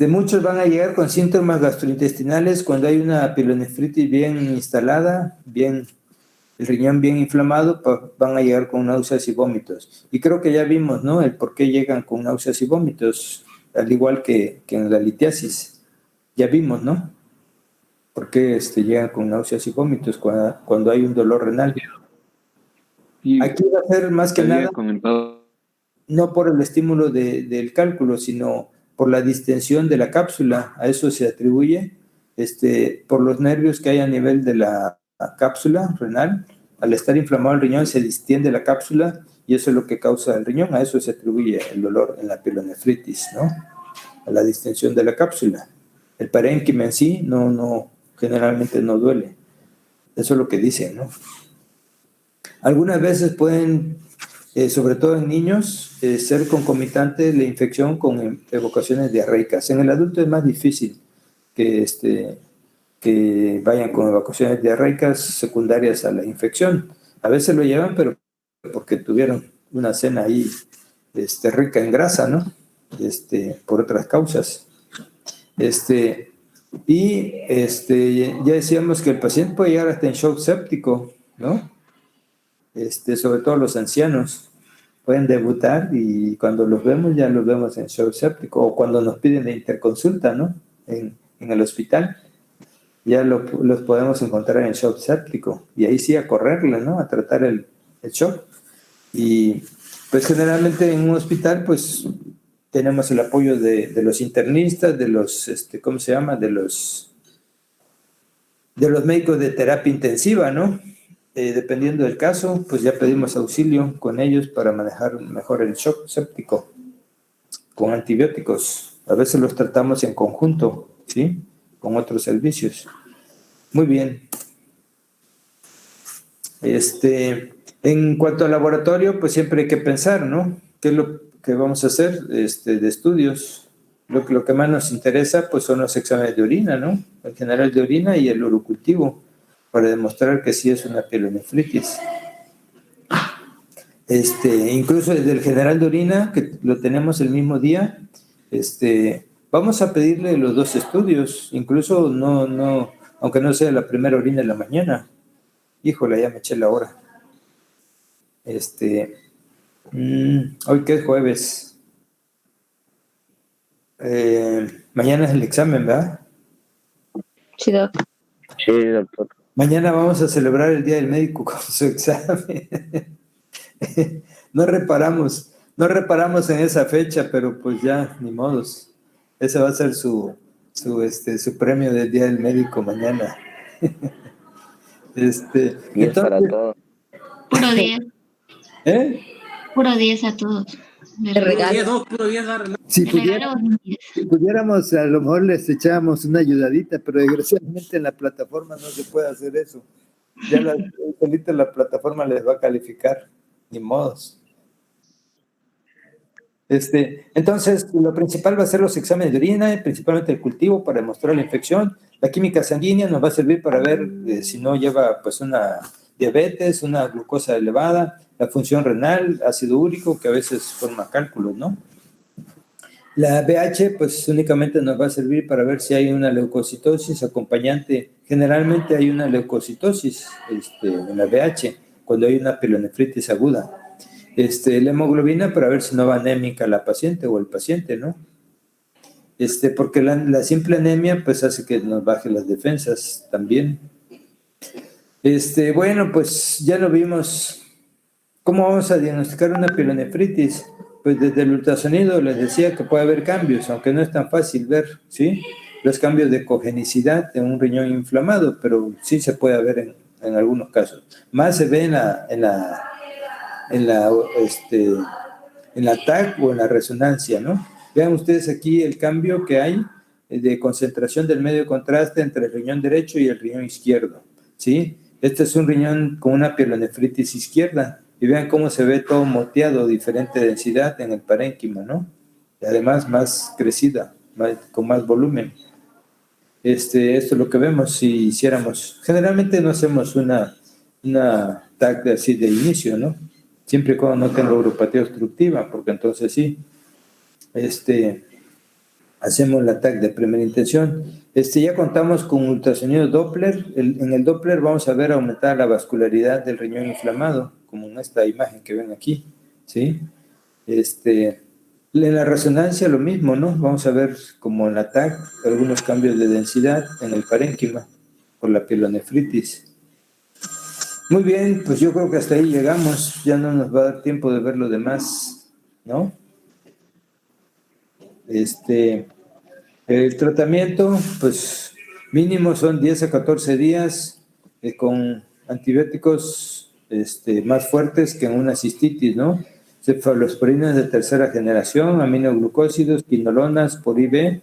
Muchos van a llegar con síntomas gastrointestinales cuando hay una pielonefritis bien instalada, el riñón bien inflamado, van a llegar con náuseas y vómitos. Y creo que ya vimos, ¿no? El por qué llegan con náuseas y vómitos, al igual que en la litiasis. Ya vimos, ¿no? ¿Por qué llegan con náuseas y vómitos cuando hay un dolor renal? Y Aquí va a ser más que había nada, comentado, no por el estímulo del cálculo, sino por la distensión de la cápsula. A eso se atribuye, por los nervios que hay a nivel de la cápsula renal. Al estar inflamado el riñón se distiende la cápsula y eso es lo que causa el riñón. A eso se atribuye el dolor en la pielonefritis, ¿no? A la distensión de la cápsula. El parénquima en sí generalmente no duele. Eso es lo que dicen, ¿no? Algunas veces pueden, sobre todo en niños, ser concomitante la infección con evocaciones diarreicas. En el adulto es más difícil que vayan con evacuaciones diarreicas secundarias a la infección. A veces lo llevan, pero porque tuvieron una cena ahí rica en grasa, ¿no? Por otras causas. Ya decíamos que el paciente puede llegar hasta en shock séptico, ¿no? Sobre todo los ancianos pueden debutar y cuando los vemos ya los vemos en shock séptico, o cuando nos piden la interconsulta, ¿no? En el hospital ya los podemos encontrar en shock séptico, y ahí sí a correrle, ¿no? A tratar el shock. Y pues generalmente en un hospital pues tenemos el apoyo de los internistas, de los, ¿cómo se llama? De los médicos de terapia intensiva, ¿no? Dependiendo del caso, pues ya pedimos auxilio con ellos para manejar mejor el shock séptico con antibióticos. A veces los tratamos en conjunto, ¿sí? Con otros servicios. Muy bien. En cuanto al laboratorio, pues siempre hay que pensar, ¿no? ¿Qué es lo que vamos a hacer de estudios? Lo que más nos interesa, pues son los exámenes de orina, ¿no? El general de orina y el urocultivo, para demostrar que sí es una pielonefritis. Incluso desde el general de orina, que lo tenemos el mismo día, vamos a pedirle los dos estudios, incluso no, aunque no sea la primera orina de la mañana. Híjole, ya me eché la hora. Hoy que es jueves. Mañana es el examen, ¿verdad? Sí, doctor. Sí, doctor. Mañana vamos a celebrar el Día del Médico con su examen. No reparamos en esa fecha, pero pues ya, ni modos. Ese va a ser su premio del Día del Médico mañana. Y es para Entonces, todo. Puro 10. ¿eh? Puro 10 a todos. Te regalo. Si De regalo, un 10. pudiéramos, a lo mejor les echábamos una ayudadita, pero desgraciadamente en la plataforma no se puede hacer eso. Ya solita la plataforma les va a calificar, ni modos. Entonces, lo principal va a ser los exámenes de orina, principalmente el cultivo para demostrar la infección. La química sanguínea nos va a servir para ver si no lleva pues una diabetes, una glucosa elevada, la función renal, ácido úrico, que a veces forma cálculos, ¿no? La BH pues únicamente nos va a servir para ver si hay una leucocitosis acompañante. Generalmente hay una leucocitosis en la BH cuando hay una pielonefritis aguda. La hemoglobina para ver si no va anémica la paciente o el paciente, ¿no? Porque la simple anemia pues hace que nos baje las defensas también. Bueno, pues ya lo vimos. ¿Cómo vamos a diagnosticar una pielonefritis? Pues desde el ultrasonido les decía que puede haber cambios, aunque no es tan fácil ver, ¿sí? Los cambios de cogenicidad en un riñón inflamado, pero sí se puede ver en algunos casos. Más se ve en la TAC o en la resonancia, ¿no? Vean ustedes aquí el cambio que hay de concentración del medio contraste entre el riñón derecho y el riñón izquierdo, ¿sí? Este es un riñón con una pielonefritis izquierda, y vean cómo se ve todo moteado, diferente densidad en el parénquima, ¿no? Y además más crecida, con más volumen. Esto es lo que vemos si hiciéramos. Generalmente no hacemos una TAC así de inicio, ¿no? Siempre y cuando no tenga uropatía obstructiva, porque entonces sí, hacemos la TAC de primera intención. Ya contamos con ultrasonido Doppler. En el Doppler vamos a ver aumentar la vascularidad del riñón inflamado, como en esta imagen que ven aquí, ¿sí? En la resonancia lo mismo, ¿no? Vamos a ver, como en la TAC, algunos cambios de densidad en el parénquima por la pielonefritis. Muy bien, pues yo creo que hasta ahí llegamos. Ya no nos va a dar tiempo de ver lo demás, ¿no? El tratamiento, pues mínimo son 10 a 14 días con antibióticos más fuertes que en una cistitis, ¿no? Cefalosporinas de tercera generación, aminoglucósidos, quinolonas por IV,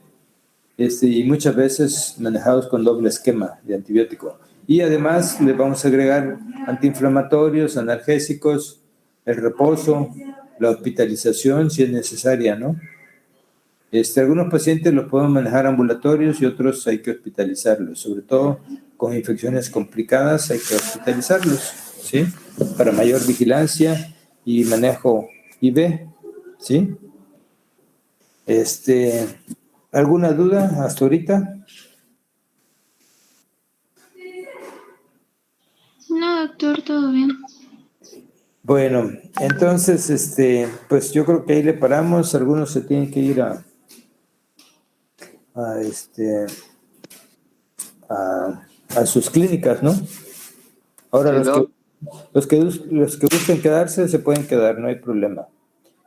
y muchas veces manejados con doble esquema de antibiótico. Y además le vamos a agregar antiinflamatorios, analgésicos, el reposo, la hospitalización si es necesaria, ¿no? Algunos pacientes los podemos manejar ambulatorios y otros hay que hospitalizarlos, sobre todo con infecciones complicadas hay que hospitalizarlos, ¿sí? Para mayor vigilancia y manejo IV, ¿sí? ¿Alguna duda hasta ahorita? No, doctor, todo bien. Bueno, entonces, pues yo creo que ahí le paramos. Algunos se tienen que ir a sus clínicas, ¿no? Ahora Sí, los que gusten quedarse se pueden quedar, no hay problema.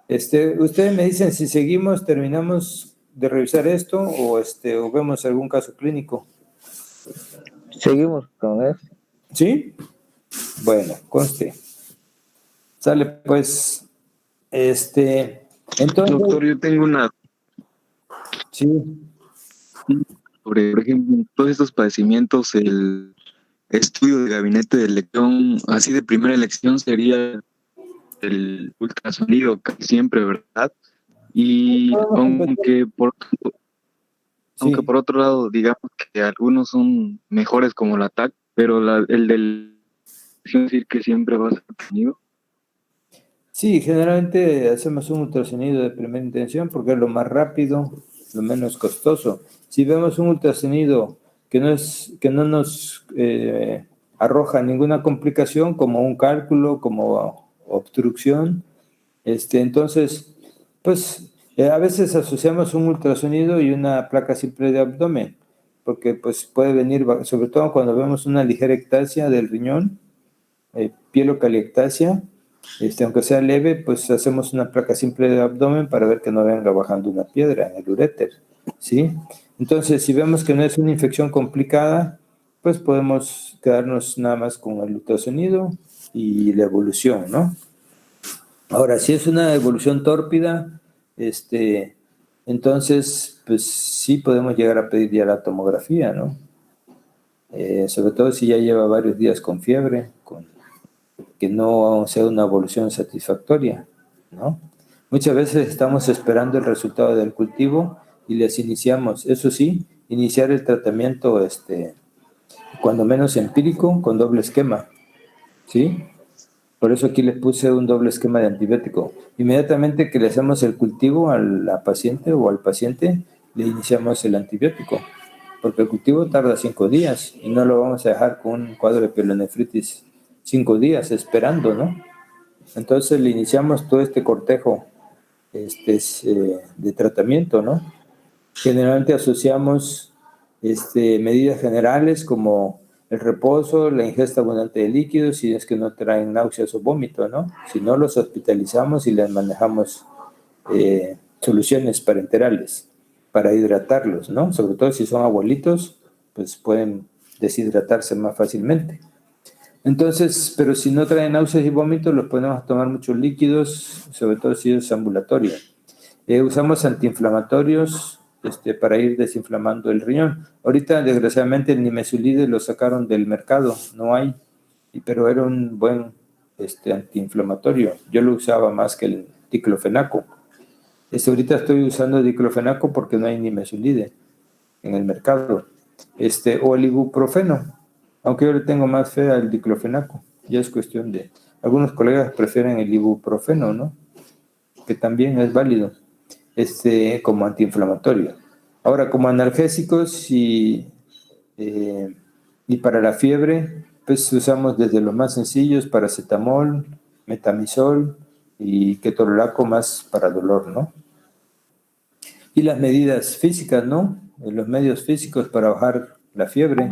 Ustedes me dicen si seguimos, terminamos de revisar esto o vemos algún caso clínico. Seguimos con eso. ¿Sí? Bueno, conste. Sale pues, entonces. Doctor, yo tengo una Sí. sobre, por ejemplo, todos estos padecimientos, el estudio de gabinete de elección, así de primera elección sería el ultrasonido casi siempre, ¿verdad? Y aunque por otro lado, digamos que algunos son mejores como la TAC, pero el del es decir que siempre va a ser ultrasonido. Sí, generalmente hacemos un ultrasonido de primera intención porque es lo más rápido, lo menos costoso. Si vemos un ultrasonido que no nos arroja ninguna complicación, como un cálculo, como obstrucción, entonces, pues a veces asociamos un ultrasonido y una placa simple de abdomen, porque pues puede venir, sobre todo cuando vemos una ligera ectasia del riñón, pielocaliectasia, aunque sea leve, pues hacemos una placa simple de abdomen para ver que no venga bajando una piedra en el uréter, ¿sí? Entonces, si vemos que no es una infección complicada, pues podemos quedarnos nada más con el ultrasonido y la evolución, ¿no? Ahora, si es una evolución tórpida, entonces, pues sí podemos llegar a pedir ya la tomografía, ¿no? Sobre todo si ya lleva varios días con fiebre, que no sea una evolución satisfactoria, ¿no? Muchas veces estamos esperando el resultado del cultivo y les iniciamos, eso sí, iniciar el tratamiento, cuando menos empírico, con doble esquema, ¿sí? Por eso aquí les puse un doble esquema de antibiótico. Inmediatamente que le hacemos el cultivo a la paciente o al paciente, le iniciamos el antibiótico, porque el cultivo tarda 5 días y no lo vamos a dejar con un cuadro de pielonefritis 5 días esperando, ¿no? Entonces le iniciamos todo este cortejo de tratamiento, ¿no? Generalmente asociamos medidas generales como el reposo, la ingesta abundante de líquidos, si es que no traen náuseas o vómito, ¿no? Si no, los hospitalizamos y les manejamos soluciones parenterales para hidratarlos, ¿no? Sobre todo si son abuelitos, pues pueden deshidratarse más fácilmente. Entonces, pero si no traen náuseas y vómitos, los ponemos a tomar muchos líquidos, sobre todo si es ambulatorio. Usamos antiinflamatorios para ir desinflamando el riñón. Ahorita, desgraciadamente, el nimesulide lo sacaron del mercado, no hay, pero era un buen antiinflamatorio. Yo lo usaba más que el diclofenaco. Ahorita estoy usando diclofenaco porque no hay nimesulide en el mercado. O el ibuprofeno, aunque yo le tengo más fe al diclofenaco. Ya es cuestión de... Algunos colegas prefieren el ibuprofeno, ¿no? Que también es válido, como antiinflamatorio. Ahora, como analgésicos y para la fiebre, pues usamos desde los más sencillos, paracetamol, metamizol y ketorolaco más para dolor, ¿no? Y las medidas físicas, ¿no? Los medios físicos para bajar la fiebre.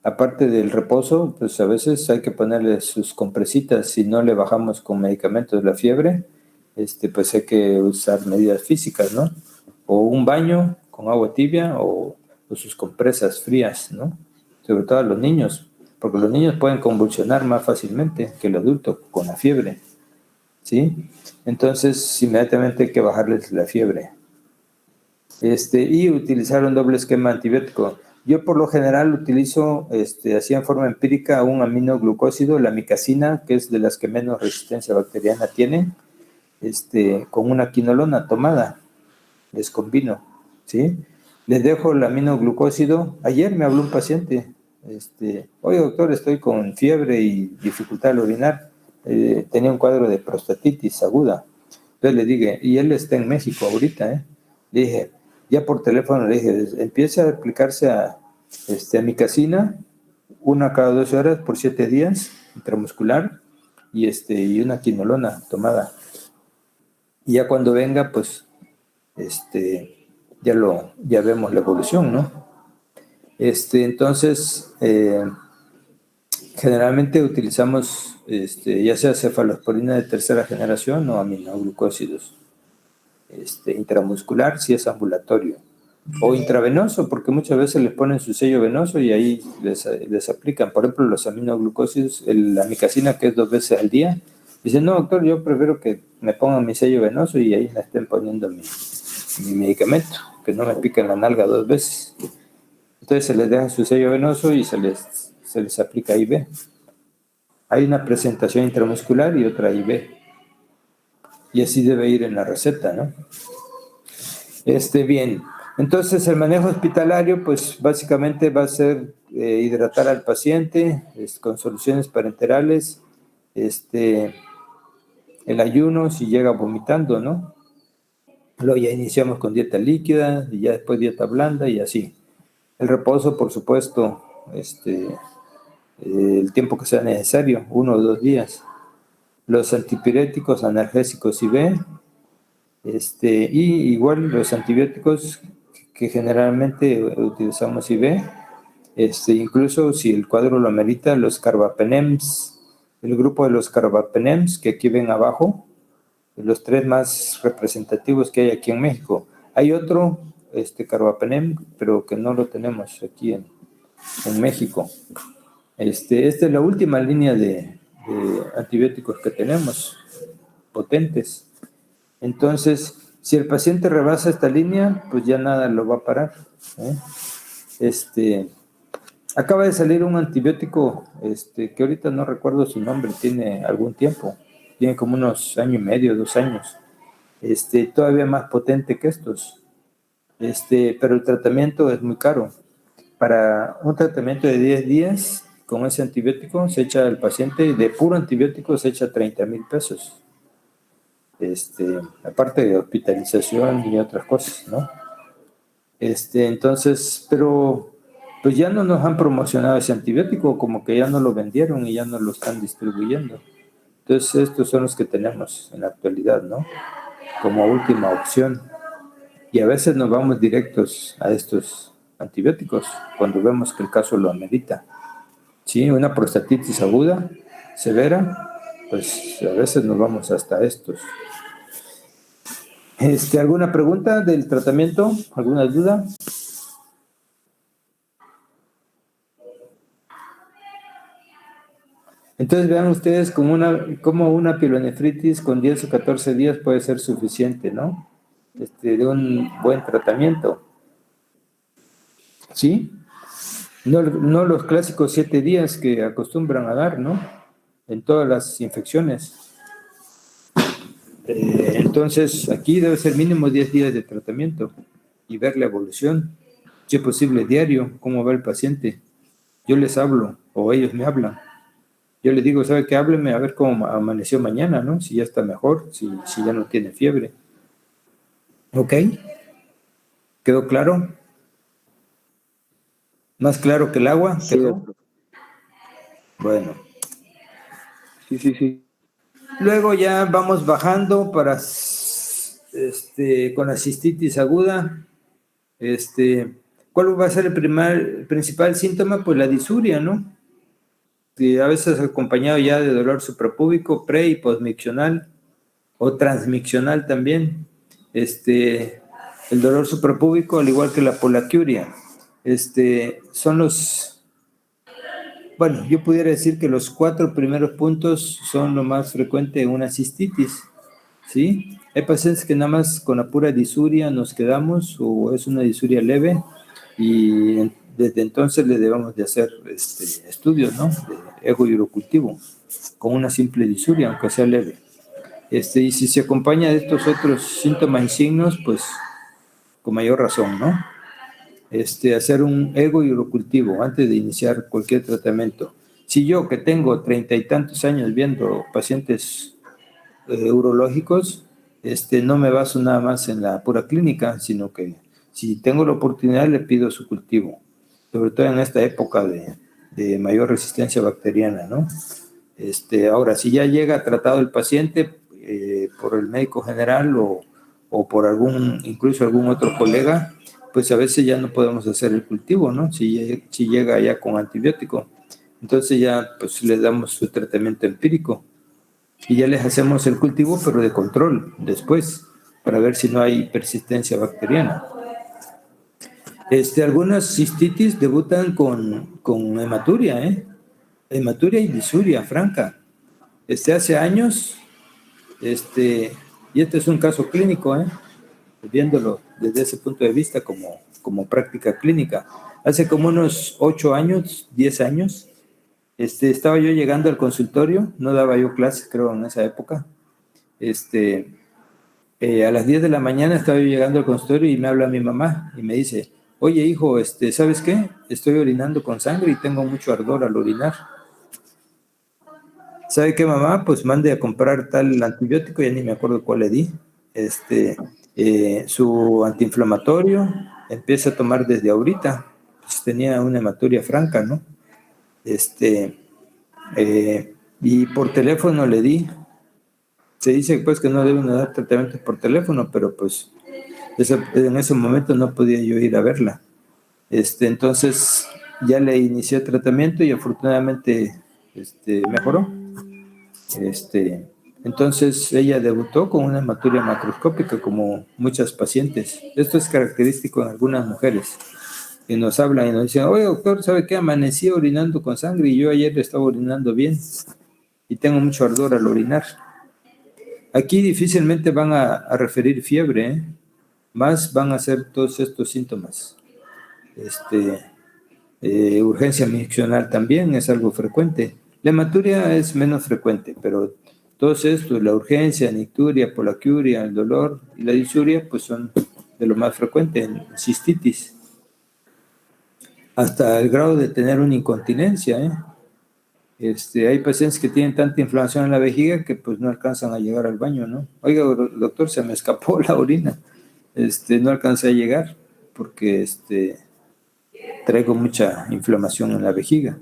Aparte del reposo, pues a veces hay que ponerle sus compresitas. Si no le bajamos con medicamentos la fiebre, pues hay que usar medidas físicas, ¿no? O un baño con agua tibia o sus compresas frías, ¿no? Sobre todo a los niños, porque los niños pueden convulsionar más fácilmente que el adulto con la fiebre, ¿sí? Entonces, inmediatamente hay que bajarles la fiebre. Y utilizar un doble esquema antibiótico. Yo por lo general utilizo, así en forma empírica, un aminoglucósido, la micacina, que es de las que menos resistencia bacteriana tiene, con una quinolona tomada, les combino, ¿sí? Les dejo el aminoglucósido. Ayer me habló un paciente, oye doctor, estoy con fiebre y dificultad al orinar, tenía un cuadro de prostatitis aguda. Entonces le dije, y él está en México ahorita, le dije, ya por teléfono le dije, empiece a aplicarse a micacina, una cada 12 horas por 7 días, intramuscular, y una quinolona tomada. Y ya cuando venga, pues, ya vemos la evolución, ¿no? Entonces, generalmente utilizamos, ya sea cefalosporina de tercera generación o aminoglucósidos. Intramuscular si es ambulatorio, o intravenoso, porque muchas veces les ponen su sello venoso y ahí les aplican. Por ejemplo, los aminoglucósidos, la micacina, que es 2 veces al día, dicen, no, doctor, yo prefiero que me pongan mi sello venoso y ahí me estén poniendo mi medicamento, que no me piquen la nalga 2 veces. Entonces se les deja su sello venoso y se les aplica IV. Hay una presentación intramuscular y otra IV. Y así debe ir en la receta, ¿no? Bien. Entonces, el manejo hospitalario, pues, básicamente va a ser hidratar al paciente con soluciones parenterales, el ayuno si llega vomitando, ¿no? Luego ya iniciamos con dieta líquida y ya después dieta blanda y así. El reposo, por supuesto, el tiempo que sea necesario, 1 o 2 días. Los antipiréticos, analgésicos IV, y igual los antibióticos que generalmente utilizamos IV, incluso si el cuadro lo amerita, los carbapenems, el grupo de los carbapenems que aquí ven abajo, los 3 más representativos que hay aquí en México. Hay otro, carbapenem, pero que no lo tenemos aquí en México. Esta es la última línea de antibióticos que tenemos, potentes. Entonces, si el paciente rebasa esta línea, pues ya nada lo va a parar, acaba de salir un antibiótico, que ahorita no recuerdo su nombre, tiene algún tiempo, tiene como unos 1 año y medio, 2 años, todavía más potente que estos, pero el tratamiento es muy caro. Para un tratamiento de 10 días, con ese antibiótico, se echa al paciente, de puro antibiótico, se echa 30,000 pesos. Aparte de hospitalización y otras cosas, ¿no? Entonces, pero pues ya no nos han promocionado ese antibiótico, como que ya no lo vendieron y ya no lo están distribuyendo. Entonces, estos son los que tenemos en la actualidad, ¿no? Como última opción. Y a veces nos vamos directos a estos antibióticos cuando vemos que el caso lo amerita. Sí, una prostatitis aguda, severa, pues a veces nos vamos hasta estos. ¿Alguna pregunta del tratamiento? ¿Alguna duda? Entonces vean ustedes como una pielonefritis con 10 o 14 días puede ser suficiente, ¿no? De un buen tratamiento. ¿Sí? No los clásicos 7 días que acostumbran a dar, ¿no? En todas las infecciones. Entonces, aquí debe ser mínimo 10 días de tratamiento y ver la evolución. Si es posible, diario, cómo va el paciente. Yo les hablo o ellos me hablan. Yo les digo, ¿sabe qué? Hábleme a ver cómo amaneció mañana, ¿no? Si ya está mejor, si ya no tiene fiebre. ¿Ok? ¿Quedó claro? ¿Más claro que el agua? ¿Quedó? Bueno. Sí. Luego ya vamos bajando para con la cistitis aguda. ¿Cuál va a ser el principal síntoma? Pues la disuria, ¿no? Que a veces acompañado ya de dolor suprapúbico, pre y postmiccional o transmiccional también. El dolor suprapúbico, al igual que la polaquiuria, son bueno, yo pudiera decir que los 4 primeros puntos son lo más frecuente en una cistitis, ¿sí? Hay pacientes que nada más con la pura disuria nos quedamos, o es una disuria leve, y desde entonces le debemos de hacer estudios, ¿no? De ego y urocultivo, con una simple disuria, aunque sea leve. Y si se acompaña de estos otros síntomas y signos, pues con mayor razón, ¿no? Hacer un ego y urocultivo antes de iniciar cualquier tratamiento. Si yo, que tengo 30 y tantos años viendo pacientes urológicos, no me baso nada más en la pura clínica, sino que si tengo la oportunidad le pido su cultivo, sobre todo en esta época de mayor resistencia bacteriana, ¿no? Ahora, si ya llega tratado el paciente por el médico general o por incluso algún otro colega, pues a veces ya no podemos hacer el cultivo, ¿no? Si llega ya con antibiótico. Entonces ya pues le damos su tratamiento empírico y ya les hacemos el cultivo, pero de control después, para ver si no hay persistencia bacteriana. Algunas cistitis debutan con hematuria, hematuria y disuria franca. Hace años, y este es un caso clínico, viéndolo desde ese punto de vista como práctica clínica. Hace como unos 8 años, 10 años, estaba yo llegando al consultorio, no daba yo clases, creo, en esa época. A las 10 de la mañana estaba yo llegando al consultorio y me habla mi mamá y me dice, oye, hijo, ¿sabes qué? Estoy orinando con sangre y tengo mucho ardor al orinar. ¿Sabe qué, mamá? Pues mande a comprar tal antibiótico, ya ni me acuerdo cuál le di. Su antiinflamatorio, empieza a tomar desde ahorita. Pues tenía una hematuria franca, ¿no? Y por teléfono le di. Se dice pues que no deben dar tratamientos por teléfono, pero pues en ese momento no podía yo ir a verla. Entonces ya le inicié el tratamiento y afortunadamente mejoró. Entonces ella debutó con una hematuria macroscópica como muchas pacientes. Esto es característico en algunas mujeres que nos hablan y nos dicen, oye doctor, ¿sabe qué? Amanecí orinando con sangre y yo ayer estaba orinando bien y tengo mucho ardor al orinar. Aquí difícilmente van a referir fiebre, más van a ser todos estos síntomas. Urgencia miccional también es algo frecuente. La hematuria es menos frecuente, pero todos estos, la urgencia, nicturia, polaquiuria, el dolor y la disuria, pues son de lo más frecuente en cistitis. Hasta el grado de tener una incontinencia, hay pacientes que tienen tanta inflamación en la vejiga que pues no alcanzan a llegar al baño, ¿no? Oiga, doctor, se me escapó la orina. No alcancé a llegar porque traigo mucha inflamación en la vejiga,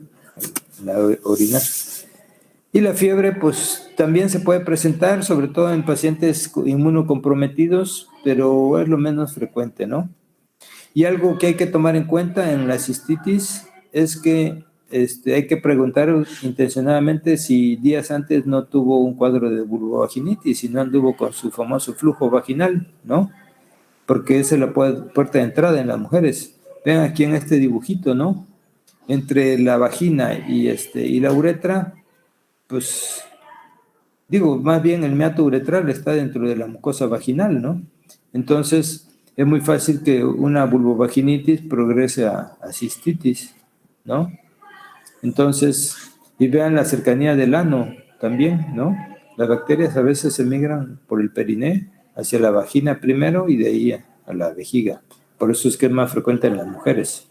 en la orinar. Y la fiebre, pues también se puede presentar, sobre todo en pacientes inmunocomprometidos, pero es lo menos frecuente, ¿no? Y algo que hay que tomar en cuenta en la cistitis es que hay que preguntar intencionadamente si días antes no tuvo un cuadro de vulvovaginitis y no anduvo con su famoso flujo vaginal, ¿no? Porque esa es la puerta de entrada en las mujeres. Vean aquí en este dibujito, ¿no? Entre la vagina y la uretra, pues, más bien el meato uretral está dentro de la mucosa vaginal, ¿no? Entonces, es muy fácil que una vulvovaginitis progrese a cistitis, ¿no? Entonces, y vean la cercanía del ano también, ¿no? Las bacterias a veces se migran por el periné hacia la vagina primero y de ahí a la vejiga. Por eso es que es más frecuente en las mujeres.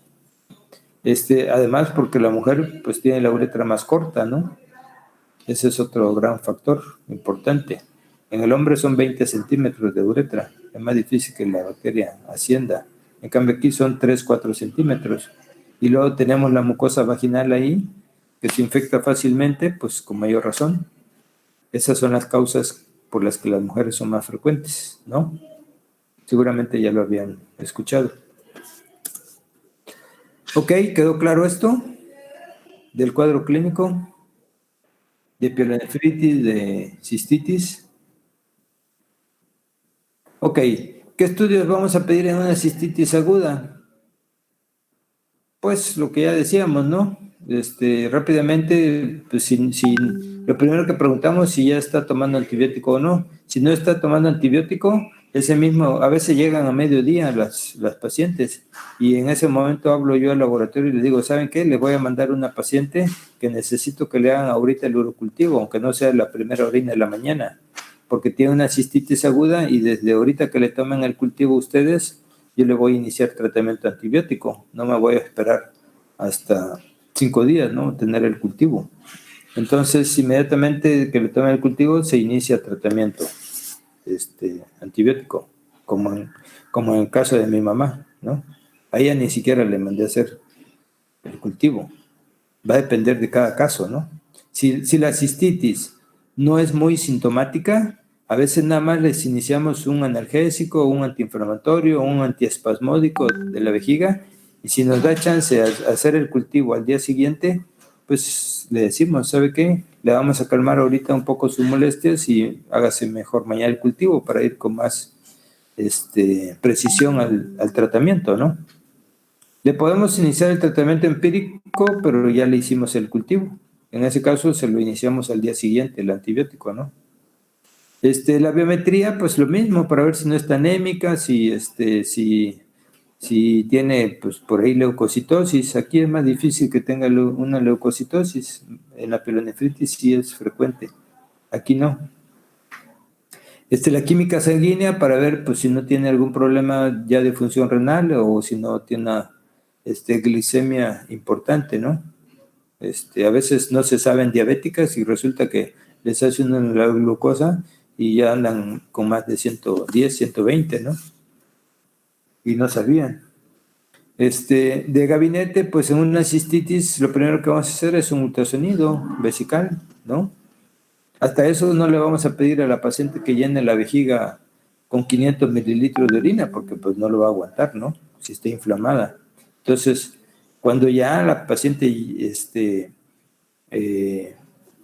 Además, porque la mujer pues tiene la uretra más corta, ¿no? Ese es otro gran factor importante. En el hombre son 20 centímetros de uretra. Es más difícil que la bacteria ascienda. En cambio aquí son 3, 4 centímetros. Y luego tenemos la mucosa vaginal ahí, que se infecta fácilmente, pues con mayor razón. Esas son las causas por las que las mujeres son más frecuentes, ¿no? Seguramente ya lo habían escuchado. Ok, ¿quedó claro esto? Del cuadro clínico, de pielonefritis, de cistitis. Ok, ¿qué estudios vamos a pedir en una cistitis aguda? Pues lo que ya decíamos, ¿no? Rápidamente, pues lo primero que preguntamos si ya está tomando antibiótico o no. Si no está tomando antibiótico, Ese mismo, a veces llegan a mediodía las pacientes y en ese momento hablo yo al laboratorio y les digo, ¿saben qué? Les voy a mandar una paciente que necesito que le hagan ahorita el urocultivo, aunque no sea la primera orina de la mañana, porque tiene una cistitis aguda y desde ahorita que le tomen el cultivo ustedes, yo le voy a iniciar tratamiento antibiótico. No me voy a esperar hasta 5 días, ¿no? Tener el cultivo. Entonces, inmediatamente que le tomen el cultivo, se inicia tratamiento antibiótico, como en el caso de mi mamá, ¿no? A ella ni siquiera le mandé a hacer el cultivo. Va a depender de cada caso, ¿no? Si la cistitis no es muy sintomática, a veces nada más les iniciamos un analgésico, un antiinflamatorio, un antiespasmódico de la vejiga, y si nos da chance de hacer el cultivo al día siguiente, pues le decimos, ¿sabe qué? Le vamos a calmar ahorita un poco sus molestias y hágase mejor mañana el cultivo para ir con más precisión al tratamiento, ¿no? Le podemos iniciar el tratamiento empírico, pero ya le hicimos el cultivo. En ese caso se lo iniciamos al día siguiente, el antibiótico, ¿no? La biometría, pues lo mismo, para ver si no está anémica, si tiene, pues por ahí leucocitosis. Aquí es más difícil que tenga una leucocitosis. En la pielonefritis sí es frecuente. Aquí no. La química sanguínea para ver, pues si no tiene algún problema ya de función renal o si no tiene una glicemia importante, ¿no? A veces no se saben diabéticas y resulta que les hace una la glucosa y ya andan con más de 110, 120, ¿no? Y no sabían. De gabinete, pues en una cistitis, lo primero que vamos a hacer es un ultrasonido vesical, ¿no? Hasta eso no le vamos a pedir a la paciente que llene la vejiga con 500 mililitros de orina, porque pues no lo va a aguantar, ¿no? Si está inflamada. Entonces, cuando ya la paciente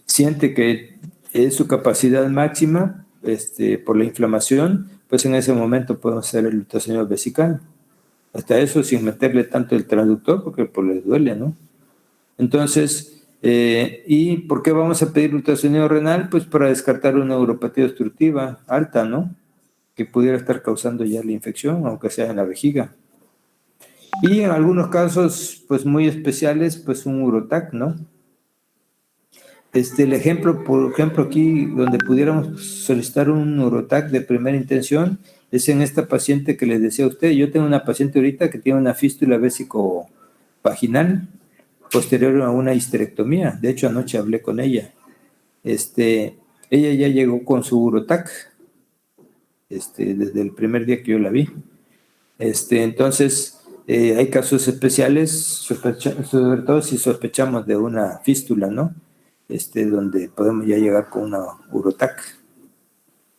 siente que es su capacidad máxima por la inflamación, pues en ese momento podemos hacer el ultrasonido vesical. Hasta eso sin meterle tanto el transductor, porque pues les duele, ¿no? Entonces, ¿y por qué vamos a pedir ultrasonido renal? Pues para descartar una neuropatía obstructiva alta, ¿no? Que pudiera estar causando ya la infección, aunque sea en la vejiga. Y en algunos casos, pues muy especiales, pues un urotac, ¿no? El ejemplo, por ejemplo, aquí donde pudiéramos solicitar un urotac de primera intención es en esta paciente que les decía a usted. Yo tengo una paciente ahorita que tiene una fístula vésico-vaginal posterior a una histerectomía. De hecho, anoche hablé con ella. Ella ya llegó con su urotac, desde el primer día que yo la vi. Entonces, hay casos especiales, sobre todo si sospechamos de una fístula, ¿no? Donde podemos ya llegar con una urotac.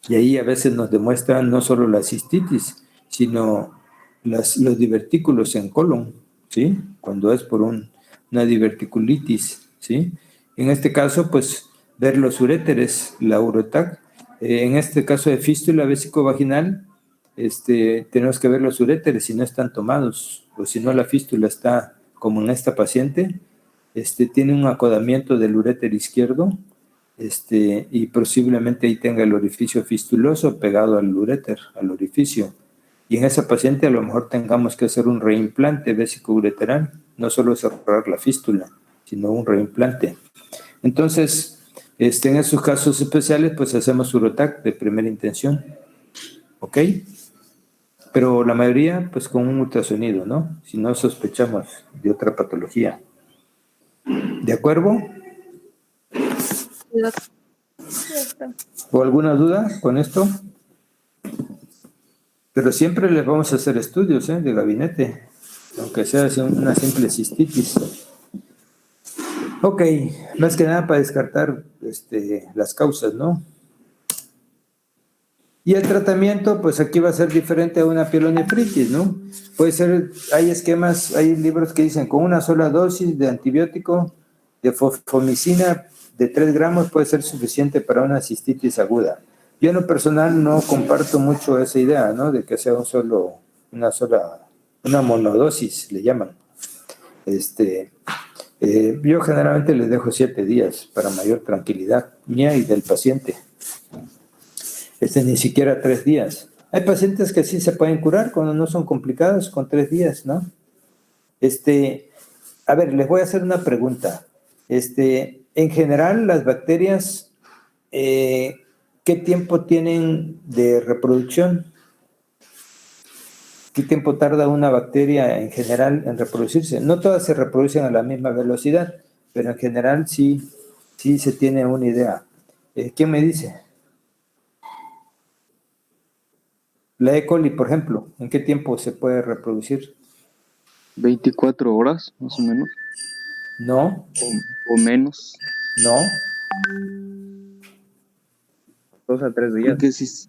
Y ahí a veces nos demuestran no solo la cistitis, sino los divertículos en colon, ¿sí? Cuando es por una diverticulitis, ¿sí? En este caso, pues, ver los uréteres, la urotac. En este caso de fístula vésico-vaginal, tenemos que ver los uréteres si no están tomados, o si no la fístula está, como en esta paciente, tiene un acodamiento del uréter izquierdo, y posiblemente ahí tenga el orificio fistuloso pegado al uréter, al orificio. Y en esa paciente a lo mejor tengamos que hacer un reimplante vésico-ureteral, no solo cerrar la fístula, sino un reimplante. Entonces, en esos casos especiales, pues hacemos urotac de primera intención, ¿ok? Pero la mayoría, pues con un ultrasonido, ¿no? Si no sospechamos de otra patología. ¿De acuerdo? ¿O alguna duda con esto? Pero siempre les vamos a hacer estudios de gabinete, aunque sea una simple cistitis. Ok, más que nada para descartar las causas, ¿no? Y el tratamiento, pues aquí va a ser diferente a una pielonefritis, ¿no? Puede ser, hay esquemas, hay libros que dicen con una sola dosis de antibiótico de fofomicina de 3 gramos puede ser suficiente para una cistitis aguda. Yo en lo personal no comparto mucho esa idea, ¿no? De que sea una monodosis, le llaman. Yo generalmente les dejo 7 días para mayor tranquilidad mía y del paciente. Ni siquiera 3 días, Hay pacientes que sí se pueden curar cuando no son complicados, con 3 días, ¿no? A ver, les voy a hacer una pregunta. En general, las bacterias, ¿qué tiempo tienen de reproducción? ¿Qué tiempo tarda una bacteria en general en reproducirse? No todas se reproducen a la misma velocidad, pero en general sí se tiene una idea. ¿Quién me dice? La E. coli, por ejemplo, ¿en qué tiempo se puede reproducir? 24 horas, más o menos. No, O menos. no. 2 a 3 días. Porque si,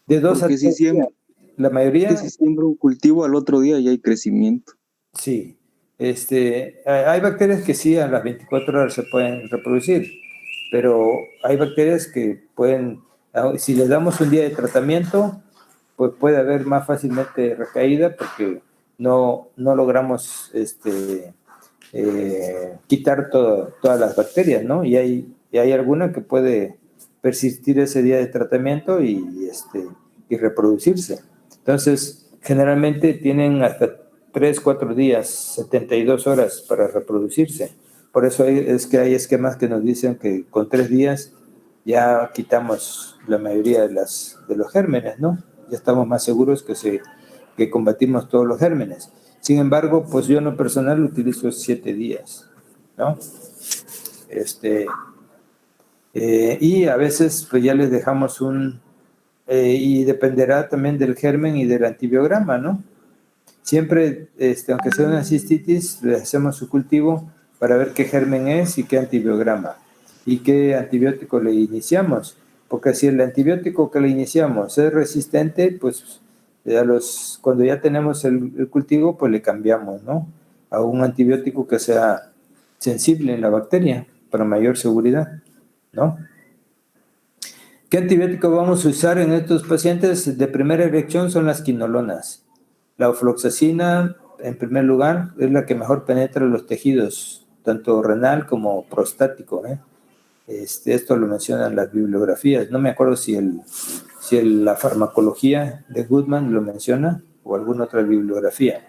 De 2 a porque 3 si días. La mayoría, que si siembra un cultivo al otro día ya hay crecimiento. sí. Hay bacterias que sí a las 24 horas se pueden reproducir, pero hay bacterias que pueden, si les damos un día de tratamiento, pues puede haber más fácilmente recaída porque no logramos quitar todas las bacterias, ¿no? Y hay alguna que puede persistir ese día de tratamiento y reproducirse. Entonces, generalmente tienen hasta 3, 4 días, 72 horas para reproducirse. Por eso es que hay esquemas que nos dicen que con 3 días ya quitamos la mayoría de los gérmenes, ¿no? Ya estamos más seguros que combatimos todos los gérmenes. Sin embargo, pues yo en lo personal utilizo 7 días, ¿no? Y a veces pues ya les dejamos y dependerá también del germen y del antibiograma, ¿no? Siempre, aunque sea una cistitis, le hacemos su cultivo para ver qué germen es y qué antibiograma y qué antibiótico le iniciamos. Porque si el antibiótico que le iniciamos es resistente, pues cuando ya tenemos el cultivo, pues le cambiamos, ¿no? A un antibiótico que sea sensible en la bacteria para mayor seguridad, ¿no? ¿Qué antibiótico vamos a usar en estos pacientes? De primera elección son las quinolonas. La ofloxacina, en primer lugar, es la que mejor penetra los tejidos, tanto renal como prostático, ¿eh? Esto lo mencionan las bibliografías. No me acuerdo si la farmacología de Goodman lo menciona o alguna otra bibliografía.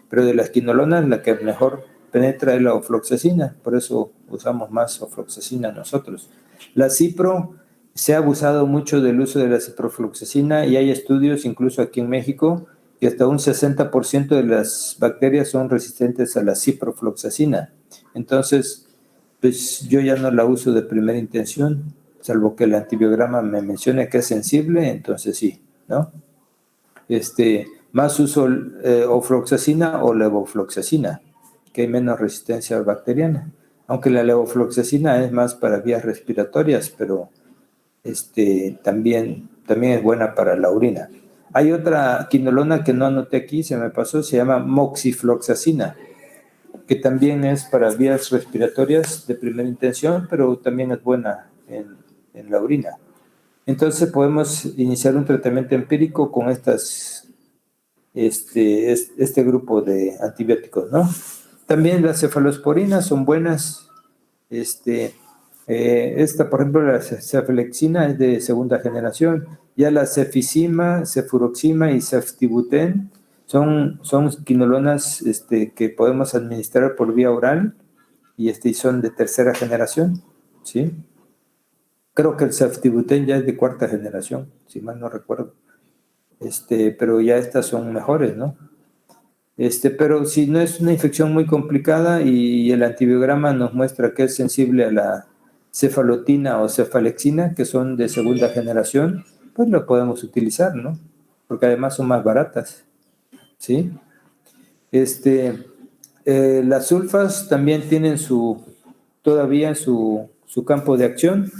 Pero de las quinolonas, la que mejor penetra es la ofloxacina. Por eso usamos más ofloxacina nosotros. La cipro, se ha abusado mucho del uso de la ciprofloxacina y hay estudios, incluso aquí en México, que hasta un 60% de las bacterias son resistentes a la ciprofloxacina. Entonces, pues yo ya no la uso de primera intención, salvo que el antibiograma me mencione que es sensible, entonces sí, ¿no? Más uso ofloxacina o levofloxacina, que hay menos resistencia bacteriana. Aunque la levofloxacina es más para vías respiratorias, pero también es buena para la orina. Hay otra quinolona que no anoté aquí, se me pasó, se llama moxifloxacina, que también es para vías respiratorias de primera intención, pero también es buena en la orina. Entonces podemos iniciar un tratamiento empírico con este grupo de antibióticos, ¿no? También las cefalosporinas son buenas. Esta, por ejemplo, la cefalexina es de segunda generación. Ya la cefizima, cefuroxima y ceftibuten son quinolonas que podemos administrar por vía oral y son de tercera generación, ¿sí? Creo que el ceftibuten ya es de cuarta generación, si mal no recuerdo. Pero ya estas son mejores, ¿no? Pero si no es una infección muy complicada y el antibiograma nos muestra que es sensible a la cefalotina o cefalexina, que son de segunda generación, pues lo podemos utilizar, ¿no? Porque además son más baratas, ¿sí? Las sulfas también tienen todavía su campo de acción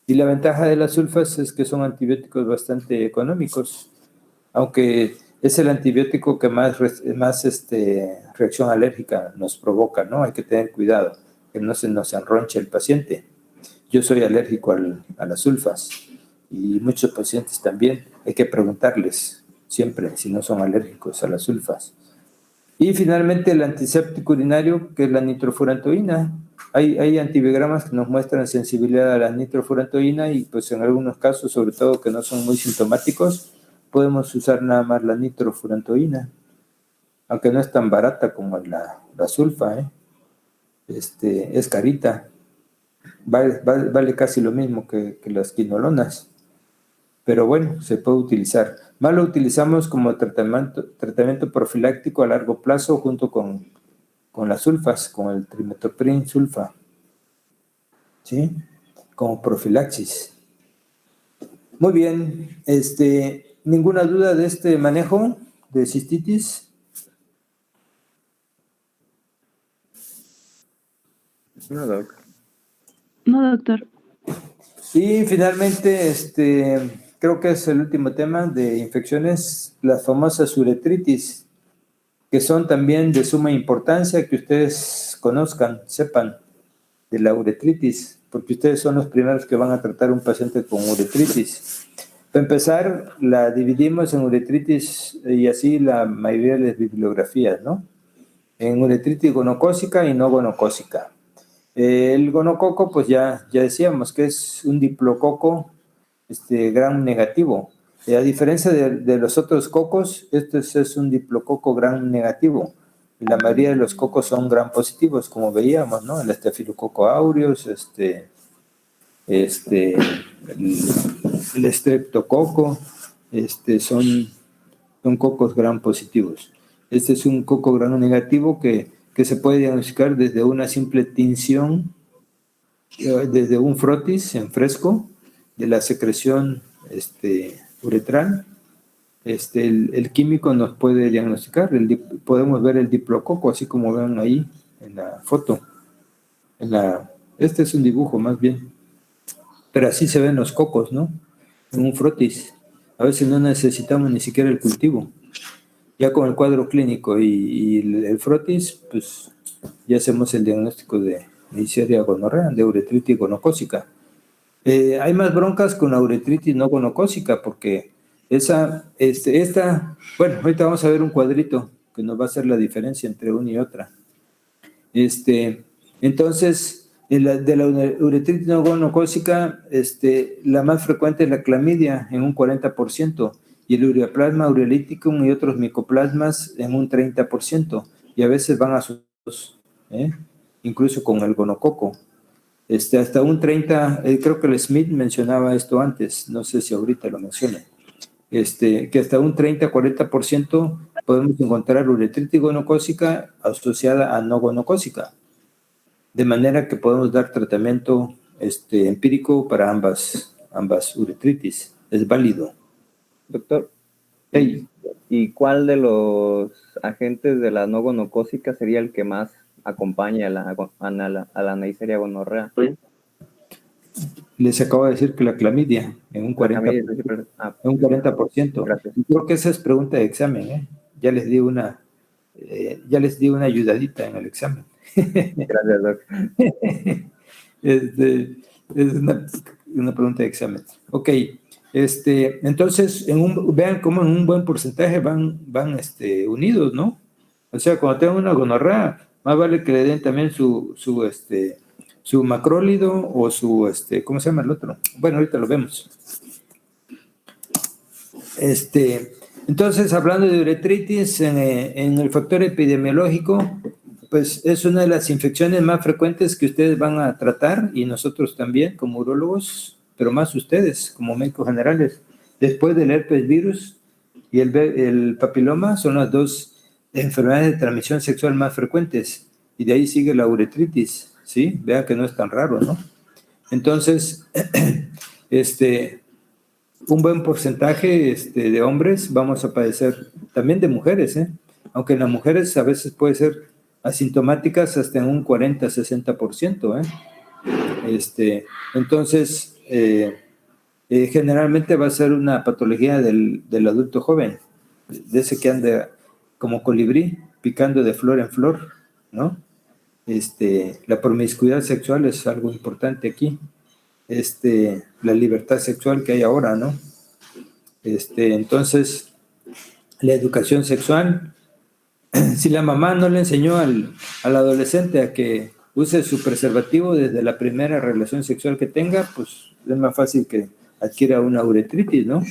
y la ventaja de las sulfas es que son antibióticos bastante económicos, aunque es el antibiótico que más reacción alérgica nos provoca, ¿no? Hay que tener cuidado, que no se nos enronche el paciente. Yo soy alérgico a las sulfas y muchos pacientes también. Hay que preguntarles siempre si no son alérgicos a las sulfas. Y finalmente el antiséptico urinario, que es la nitrofurantoína. Hay antibiogramas que nos muestran sensibilidad a la nitrofurantoína y pues en algunos casos, sobre todo que no son muy sintomáticos, podemos usar nada más la nitrofurantoína, aunque no es tan barata como la sulfa, ¿eh? Es carita, vale casi lo mismo que las quinolonas, pero bueno, se puede utilizar. Más lo utilizamos como tratamiento profiláctico a largo plazo junto con las sulfas, con el trimetoprim sulfa, ¿sí? Como profilaxis. Muy bien, ¿ninguna duda de este manejo de cistitis? No, doc. No, doctor. Y finalmente, creo que es el último tema de infecciones, las famosas uretritis, que son también de suma importancia que ustedes conozcan, sepan de la uretritis, porque ustedes son los primeros que van a tratar un paciente con uretritis. Para empezar, la dividimos en uretritis y así la mayoría de las bibliografías, ¿no? En uretritis gonocócica y no gonocócica. El gonococo, pues ya decíamos que es un diplococo gram negativo. A diferencia de los otros cocos, este es un diplococo gram negativo. La mayoría de los cocos son gram positivos, como veíamos, ¿no? El Staphylococcus aureus, el streptococo, son cocos gram positivos. Este es un coco gram negativo que se puede diagnosticar desde una simple tinción, desde un frotis en fresco de la secreción uretral. El químico nos puede diagnosticar, podemos ver el diplococo, así como ven ahí en la foto. Este es un dibujo más bien, pero así se ven los cocos, ¿no? En un frotis. A veces no necesitamos ni siquiera el cultivo. Ya con el cuadro clínico y el frotis, pues ya hacemos el diagnóstico de Neisseria gonorrea, de uretritis gonocócica. Hay más broncas con la uretritis no gonocócica, porque bueno, ahorita vamos a ver un cuadrito que nos va a hacer la diferencia entre una y otra. Entonces, de la uretritis no gonocócica, la más frecuente es la clamidia, en un 40%, y el ureaplasma ureolíticum y otros micoplasmas en un 30%, y a veces van asociados, incluso con el gonococo. Hasta un 30%, creo que el Smith mencionaba esto antes, no sé si ahorita lo menciona, que hasta un 30-40% podemos encontrar uretritis gonocócica asociada a no gonocócica, de manera que podemos dar tratamiento empírico para ambas uretritis, es válido. Doctor, Hey. ¿y cuál de los agentes de la no gonocócica sería el que más acompaña a la Neisseria gonorrea? Les acabo de decir que la clamidia, en un 40%. En un 40%. Gracias. Creo que esa es pregunta de examen, ¿eh? Ya les di una ayudadita en el examen. Gracias, doc. Es una pregunta de examen. Ok, entonces, vean cómo en un buen porcentaje van unidos, ¿no? O sea, cuando tengan una gonorrea, más vale que le den también su macrólido o su, ¿cómo se llama el otro? Bueno, ahorita lo vemos. Entonces, hablando de uretritis, en el factor epidemiológico, pues es una de las infecciones más frecuentes que ustedes van a tratar, y nosotros también como urólogos, pero más ustedes como médicos generales. Después del herpes virus y el papiloma son las dos enfermedades de transmisión sexual más frecuentes, y de ahí sigue la uretritis, ¿sí? Vean que no es tan raro, ¿no? Entonces, un buen porcentaje de hombres vamos a padecer, también de mujeres, aunque en las mujeres a veces puede ser asintomáticas hasta en un 40-60%, entonces generalmente va a ser una patología del adulto joven, de ese que anda como colibrí, picando de flor en flor, ¿no? La promiscuidad sexual es algo importante aquí, la libertad sexual que hay ahora, ¿no? Entonces, la educación sexual, si la mamá no le enseñó al adolescente a que use su preservativo desde la primera relación sexual que tenga, pues es más fácil que adquiera una uretritis, ¿no?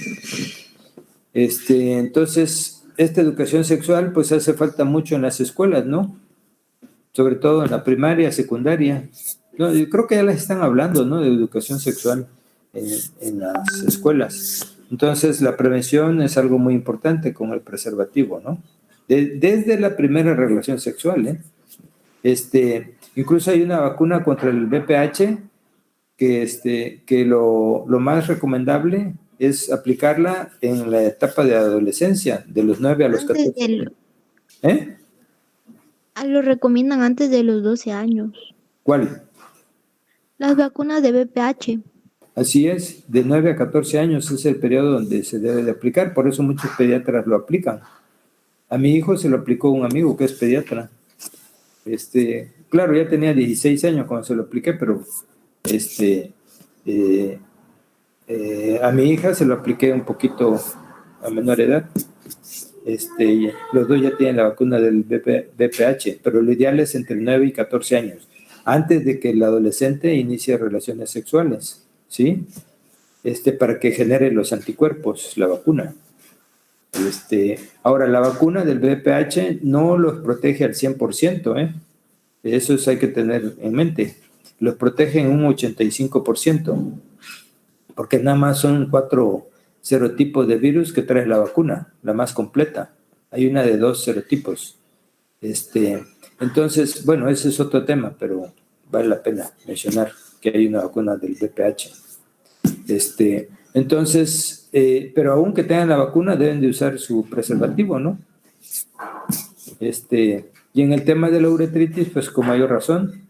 Entonces, esta educación sexual pues hace falta mucho en las escuelas, ¿no? Sobre todo en la primaria, secundaria. No, yo creo que ya les están hablando, ¿no? De educación sexual en las escuelas. Entonces, la prevención es algo muy importante con el preservativo, ¿no? Desde la primera relación sexual, ¿eh? Incluso hay una vacuna contra el VPH que lo más recomendable es aplicarla en la etapa de adolescencia, de los 9 a los 14. ¿Eh? Lo recomiendan antes de los 12 años. ¿Cuál? Las vacunas de VPH. Así es, de 9 a 14 años es el periodo donde se debe de aplicar, por eso muchos pediatras lo aplican. A mi hijo se lo aplicó un amigo que es pediatra. Claro, ya tenía 16 años cuando se lo apliqué, pero a mi hija se lo apliqué un poquito a menor edad. Los dos ya tienen la vacuna del VPH, pero lo ideal es entre 9 y 14 años, antes de que el adolescente inicie relaciones sexuales, ¿sí? Para que genere los anticuerpos, la vacuna. Ahora, la vacuna del VPH no los protege al 100%, ¿eh? Eso hay que tener en mente. Los protege en un 85%, porque nada más son 4 serotipos de virus que trae la vacuna, la más completa. Hay una de 2 serotipos. Entonces, bueno, ese es otro tema, pero vale la pena mencionar que hay una vacuna del VPH. Entonces, pero aún que tengan la vacuna, deben de usar su preservativo, ¿no? Y en el tema de la uretritis, pues con mayor razón,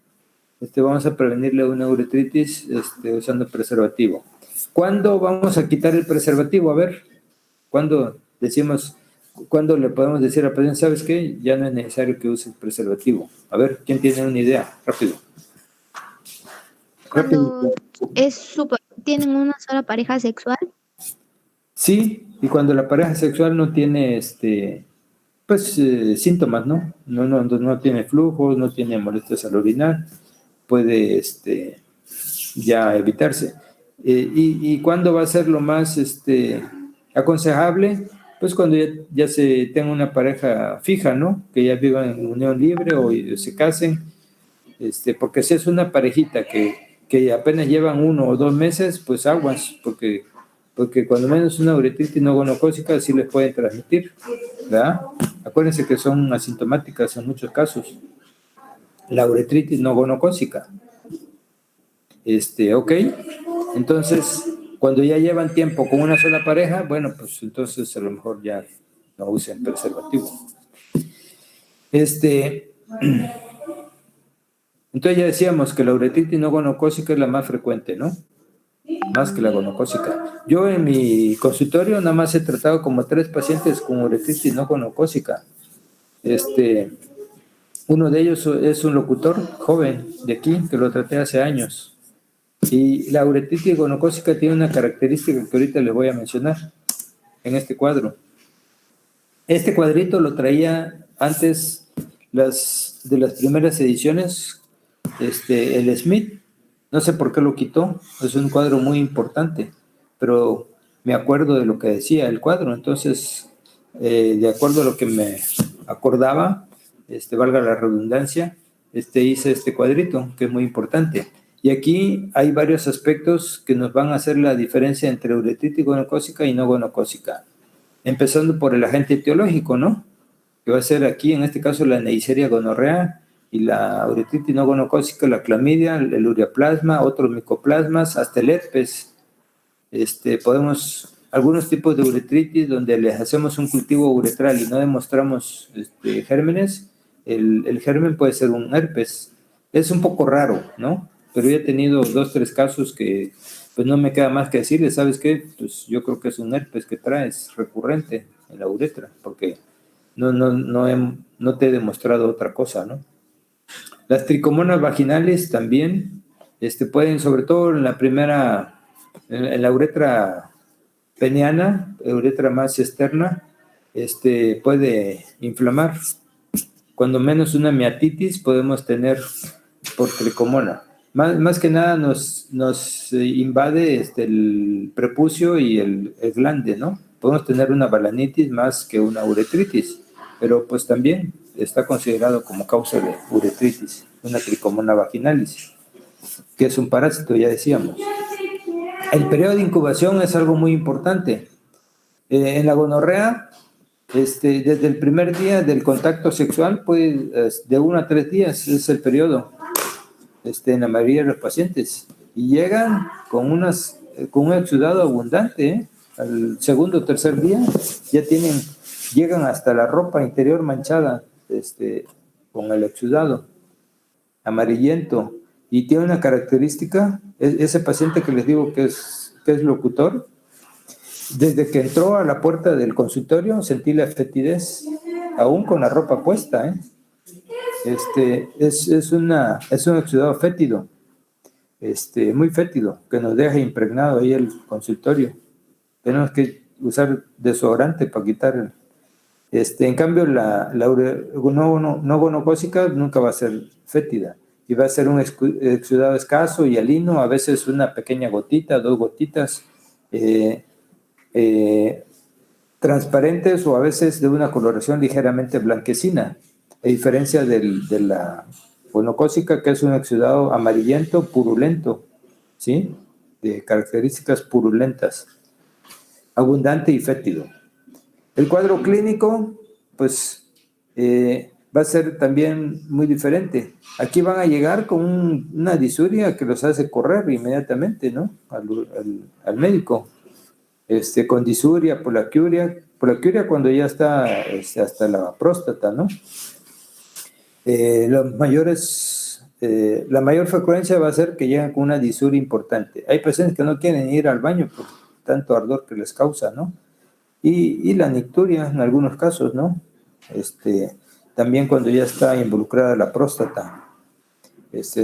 vamos a prevenirle una uretritis usando preservativo. ¿Cuándo vamos a quitar el preservativo? A ver, ¿cuándo le podemos decir a la paciente, sabes qué? Ya no es necesario que use el preservativo. A ver, ¿quién tiene una idea? Rápido. Cuando tienen una sola pareja sexual. Sí, y cuando la pareja sexual no tiene síntomas, ¿no? No tiene flujos, no tiene molestias al orinar, puede ya evitarse. ¿Y cuándo va a ser lo más aconsejable? Pues cuando ya se tenga una pareja fija, ¿no? Que ya vivan en unión libre o se casen, porque si es una parejita que apenas llevan 1 o 2 meses, pues aguas, porque cuando menos una uretritis no gonocócica sí les pueden transmitir, ¿verdad? Acuérdense que son asintomáticas en muchos casos. La uretritis no gonocócica. ¿Ok? Entonces, cuando ya llevan tiempo con una sola pareja, bueno, pues entonces a lo mejor ya no usen preservativo. Entonces ya decíamos que la uretritis no gonocócica es la más frecuente, ¿no? Más que la gonocócica. Yo en mi consultorio nada más he tratado como 3 pacientes con uretritis no gonocócica. Uno de ellos es un locutor joven de aquí, que lo traté hace años. Y la uretritis gonocócica tiene una característica que ahorita les voy a mencionar en este cuadro. Este cuadrito lo traía antes de las primeras ediciones, el Smith. No sé por qué lo quitó, es un cuadro muy importante, pero me acuerdo de lo que decía el cuadro, entonces, de acuerdo a lo que me acordaba, valga la redundancia, hice este cuadrito, que es muy importante. Y aquí hay varios aspectos que nos van a hacer la diferencia entre uretritis gonocócica y no gonocócica. Empezando por el agente etiológico, ¿no? Que va a ser aquí, en este caso, la Neisseria gonorrea, y la uretritis no gonocócica, la clamidia, el ureaplasma, otros micoplasmas, hasta el herpes. Algunos tipos de uretritis donde les hacemos un cultivo uretral y no demostramos gérmenes, el germen puede ser un herpes. Es un poco raro, ¿no? Pero yo he tenido 2, 3 casos que pues no me queda más que decirles, ¿sabes qué? Pues yo creo que es un herpes que traes recurrente en la uretra, porque no te he demostrado otra cosa, ¿no? Las tricomonas vaginales también pueden, sobre todo en la uretra peniana, uretra más externa, puede inflamar. Cuando menos una miatitis podemos tener por tricomona. Más que nada nos invade el prepucio y el glande, ¿no? Podemos tener una balanitis más que una uretritis, pero pues también está considerado como causa de uretritis, una tricomona vaginalis, que es un parásito, ya decíamos. El periodo de incubación es algo muy importante. En la gonorrea, desde el primer día del contacto sexual, pues de 1 a 3 días es el periodo en la mayoría de los pacientes. Y llegan con un exudado abundante, ¿eh? Al segundo o tercer día ya llegan hasta la ropa interior manchada con el exudado amarillento. Y tiene una característica, ese paciente que les digo que es locutor, desde que entró a la puerta del consultorio sentí la fetidez, aún con la ropa puesta, ¿eh? Es un exudado fétido, muy fétido, que nos deja impregnado ahí el consultorio. Tenemos que usar desodorante para quitar. En cambio, la no gonocócica nunca va a ser fétida y va a ser un exudado escaso y alino, a veces una pequeña gotita, 2 gotitas, transparentes o a veces de una coloración ligeramente blanquecina, a diferencia de la gonocócica, que es un exudado amarillento, purulento, ¿sí? De características purulentas, abundante y fétido. El cuadro clínico, pues, va a ser también muy diferente. Aquí van a llegar con una disuria que los hace correr inmediatamente, ¿no? Al médico. Con disuria, polaquiuria cuando ya está hasta la próstata, ¿no? La mayor frecuencia va a ser que lleguen con una disuria importante. Hay pacientes que no quieren ir al baño por tanto ardor que les causa, ¿no? Y la nicturia en algunos casos, ¿no? También cuando ya está involucrada la próstata, nos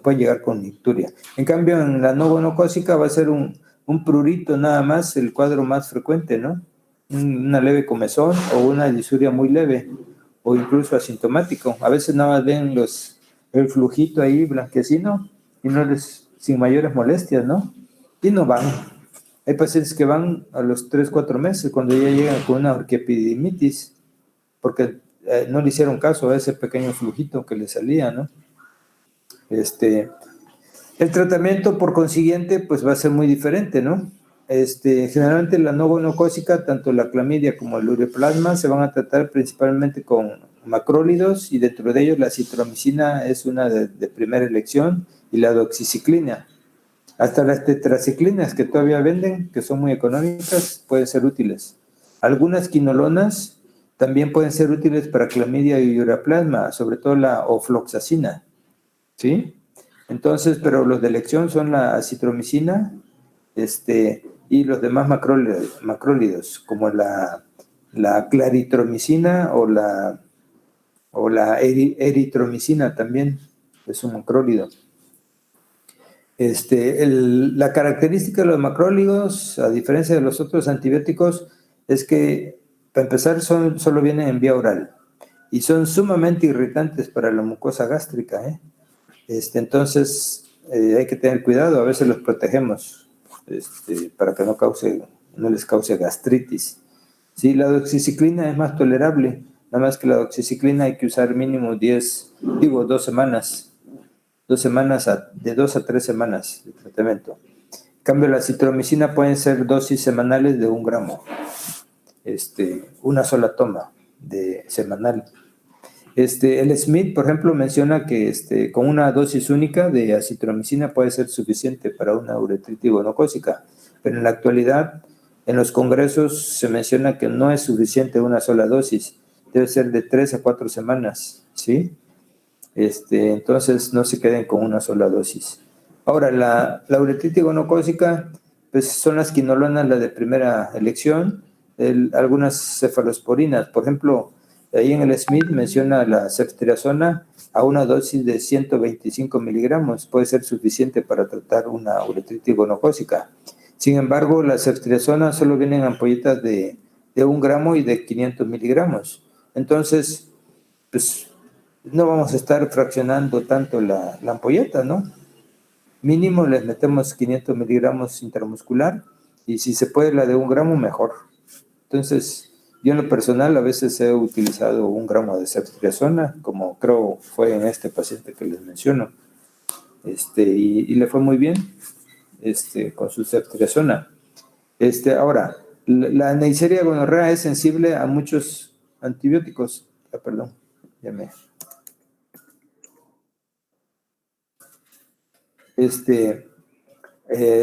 puede llegar con nicturia. En cambio, en la no gonocócica va a ser un prurito nada más, el cuadro más frecuente, ¿no? Una leve comezón o una disuria muy leve, o incluso asintomático. A veces nada más ven el flujito ahí blanquecino y sin mayores molestias, ¿no? Y no van. Hay pacientes que van a los 3-4 meses cuando ya llegan con una orquiepididimitis, porque no le hicieron caso a ese pequeño flujito que le salía, ¿no? El tratamiento, por consiguiente, pues va a ser muy diferente, ¿no? Generalmente la no gonocócica, tanto la clamidia como el ureaplasma, se van a tratar principalmente con macrólidos, y dentro de ellos la citromicina es una de primera elección, y la doxiciclina. Hasta las tetraciclinas que todavía venden, que son muy económicas, pueden ser útiles. Algunas quinolonas también pueden ser útiles para clamidia y ureaplasma, sobre todo la ofloxacina, ¿sí? Entonces, pero los de elección son la acitromicina, y los demás macrólidos, como la claritromicina o la eritromicina también es un macrólido. La característica de los macrólidos, a diferencia de los otros antibióticos, es que, para empezar, solo vienen en vía oral y son sumamente irritantes para la mucosa gástrica, ¿eh? Entonces, hay que tener cuidado, a veces los protegemos para que no les cause gastritis. Sí, la doxiciclina es más tolerable, nada más que la doxiciclina hay que usar mínimo 2 semanas. 2 semanas, de 2 a 3 semanas de tratamiento. En cambio, la citromicina pueden ser dosis semanales de 1 gramo, una sola toma semanal. El Smith, por ejemplo, menciona que con una dosis única de acitromicina puede ser suficiente para una uretritis gonocócica, pero en la actualidad, en los congresos se menciona que no es suficiente una sola dosis, debe ser de 3 a 4 semanas, ¿sí? Entonces no se queden con una sola dosis. Ahora, la uretritis gonocócica, pues son las quinolonas las de primera elección, algunas cefalosporinas, por ejemplo, ahí en el Smith menciona la ceftriaxona a una dosis de 125 miligramos, puede ser suficiente para tratar una uretritis gonocócica. Sin embargo, la ceftriaxona solo vienen en ampolletas de 1 gramo y de 500 miligramos. Entonces, pues no vamos a estar fraccionando tanto la ampolleta, ¿no? Mínimo les metemos 500 miligramos intramuscular Y si se puede la de 1 gramo, mejor. Entonces, yo en lo personal a veces he utilizado 1 gramo de ceftriaxona, como creo fue en este paciente que les menciono, y le fue muy bien con su ceftriaxona. Ahora, la Neisseria gonorrea es sensible a muchos antibióticos. Perdón, ya me...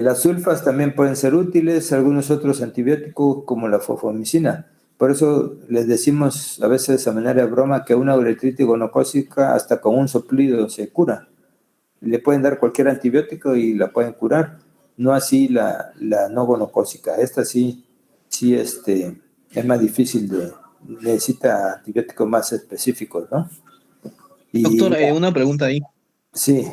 Las sulfas también pueden ser útiles, algunos otros antibióticos como la fofomicina. Por eso les decimos a veces a manera de broma que una uretritis gonocócica hasta con un soplido se cura. Le pueden dar cualquier antibiótico y la pueden curar, no así la no gonocócica. Esta sí es más difícil necesita antibióticos más específicos, ¿no? Doctor, una pregunta ahí. Sí.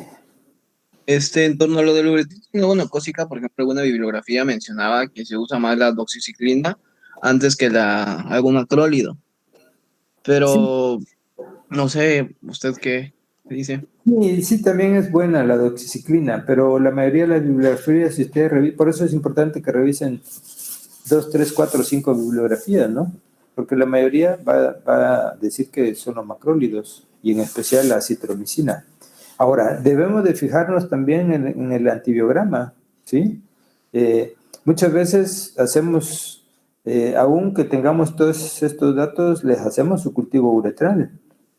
En torno a lo de la uretritis gonocócica, por ejemplo, alguna bibliografía mencionaba que se usa más la doxiciclina antes que algún acrólido. Pero no sé, ¿usted qué dice? Sí, también es buena la doxiciclina, pero la mayoría de las bibliografías, si ustedes revisan, por eso es importante que revisen 2, 3, 4, 5 bibliografías, ¿no? Porque la mayoría va a decir que son los macrólidos, y en especial la acitromicina. Ahora, debemos de fijarnos también en el antibiograma, ¿sí? Muchas veces hacemos, aun que tengamos todos estos datos, les hacemos su cultivo uretral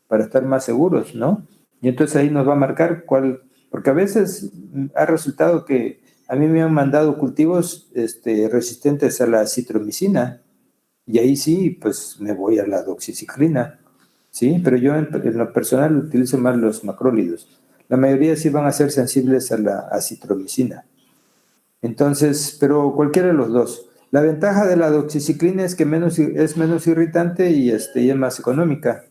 para estar más seguros, ¿no? Y entonces ahí nos va a marcar cuál, porque a veces ha resultado que a mí me han mandado cultivos resistentes a la acitromicina, y ahí sí, pues me voy a la doxiciclina, ¿sí? Pero yo en lo personal utilizo más los macrólidos. La mayoría sí van a ser sensibles a la acitromicina. Entonces, pero cualquiera de los dos. La ventaja de la doxiciclina es que es menos irritante y es más económica,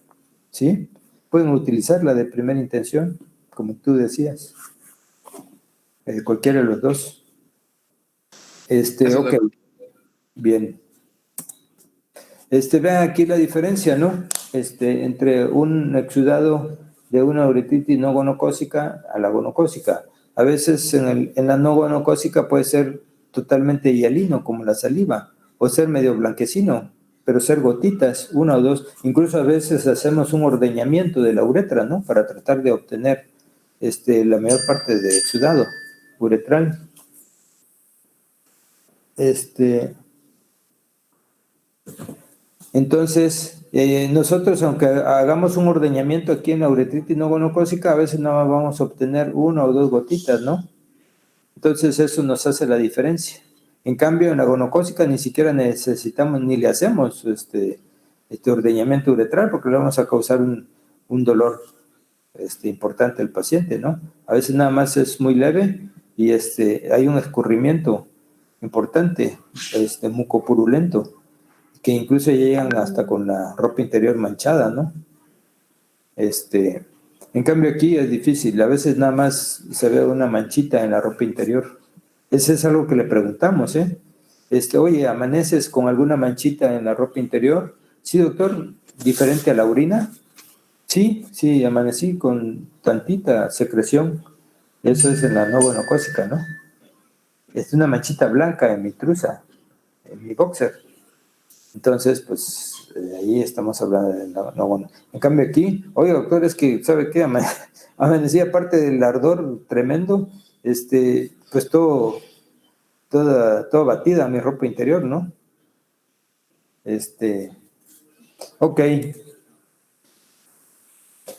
¿sí? Pueden utilizarla de primera intención, como tú decías. Cualquiera de los dos. Ok. Bien. Vean aquí la diferencia, ¿no? Entre un exudado de una uretritis no gonocócica a la gonocócica. A veces en la no gonocócica puede ser totalmente hialino, como la saliva, o ser medio blanquecino, pero ser gotitas, 1 o 2. Incluso a veces hacemos un ordeñamiento de la uretra, ¿no? Para tratar de obtener la mayor parte de exudado uretral. Entonces, nosotros, aunque hagamos un ordeñamiento aquí en la uretritis no gonocócica, a veces nada más vamos a obtener 1 o 2 gotitas, ¿no? Entonces, eso nos hace la diferencia. En cambio, en la gonocócica ni siquiera necesitamos ni le hacemos este ordeñamiento uretral porque le vamos a causar un dolor importante al paciente, ¿no? A veces nada más es muy leve y hay un escurrimiento importante, mucopurulento, que incluso llegan hasta con la ropa interior manchada, ¿no? En cambio aquí es difícil, a veces nada más se ve una manchita en la ropa interior. Ese es algo que le preguntamos, ¿eh? Oye, ¿amaneces con alguna manchita en la ropa interior? Sí, doctor, ¿diferente a la orina? Sí, amanecí con tantita secreción. Eso es en la no gonocócica, ¿no? Es una manchita blanca en mi trusa, en mi boxer. Entonces, pues, ahí estamos hablando de no bueno. En cambio aquí, oye, doctor, es que, ¿sabe qué? Amanecí, aparte del ardor tremendo, pues todo batida mi ropa interior, ¿no? Ok.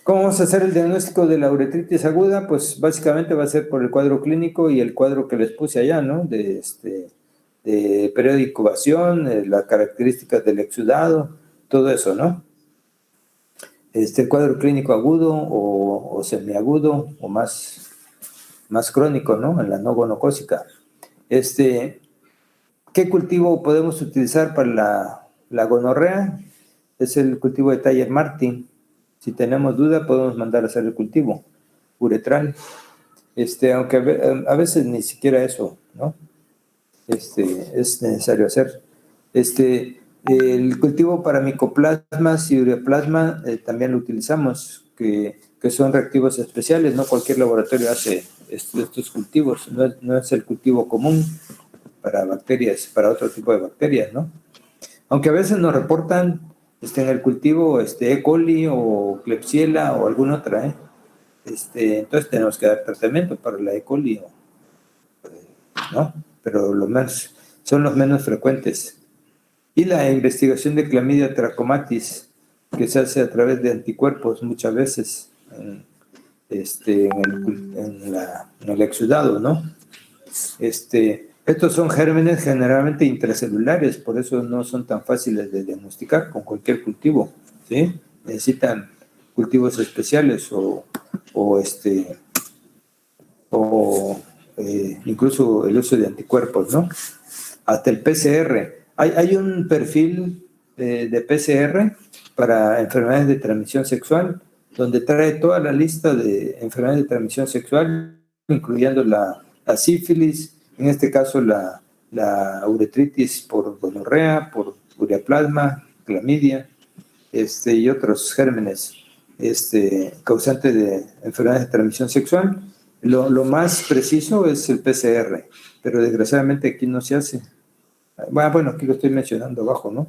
¿Cómo vamos a hacer el diagnóstico de la uretritis aguda? Pues básicamente va a ser por el cuadro clínico y el cuadro que les puse allá, ¿no? De periodo de incubación, las características del exudado, todo eso, ¿no? El cuadro clínico agudo o semiagudo o más crónico, ¿no? En la no gonocócica. ¿Qué cultivo podemos utilizar para la gonorrea? Es el cultivo de Taller-Martin. Si tenemos duda, podemos mandar a hacer el cultivo uretral. Aunque a veces ni siquiera eso, ¿no? Es necesario hacer. El cultivo para micoplasmas y ureaplasma también lo utilizamos, que son reactivos especiales, no cualquier laboratorio hace estos cultivos, no es el cultivo común. para bacterias, para otro tipo de bacterias, ¿no? Aunque a veces nos reportan en el cultivo E. coli o Klebsiella o alguna otra, ¿eh? Entonces tenemos que dar tratamiento para la E. coli, ¿no? Pero son los menos frecuentes. Y la investigación de Clamidia trachomatis, que se hace a través de anticuerpos muchas veces en el exudado, ¿no? Estos son gérmenes generalmente intracelulares, por eso no son tan fáciles de diagnosticar con cualquier cultivo, ¿sí? Necesitan cultivos especiales o incluso el uso de anticuerpos, ¿no? Hasta el PCR. Hay un perfil de PCR para enfermedades de transmisión sexual, donde trae toda la lista de enfermedades de transmisión sexual, incluyendo la sífilis, en este caso la uretritis por gonorrea, por ureaplasma, clamidia, y otros gérmenes causantes de enfermedades de transmisión sexual. Lo más preciso es el PCR, pero desgraciadamente aquí no se hace. Bueno, aquí lo estoy mencionando abajo, ¿no?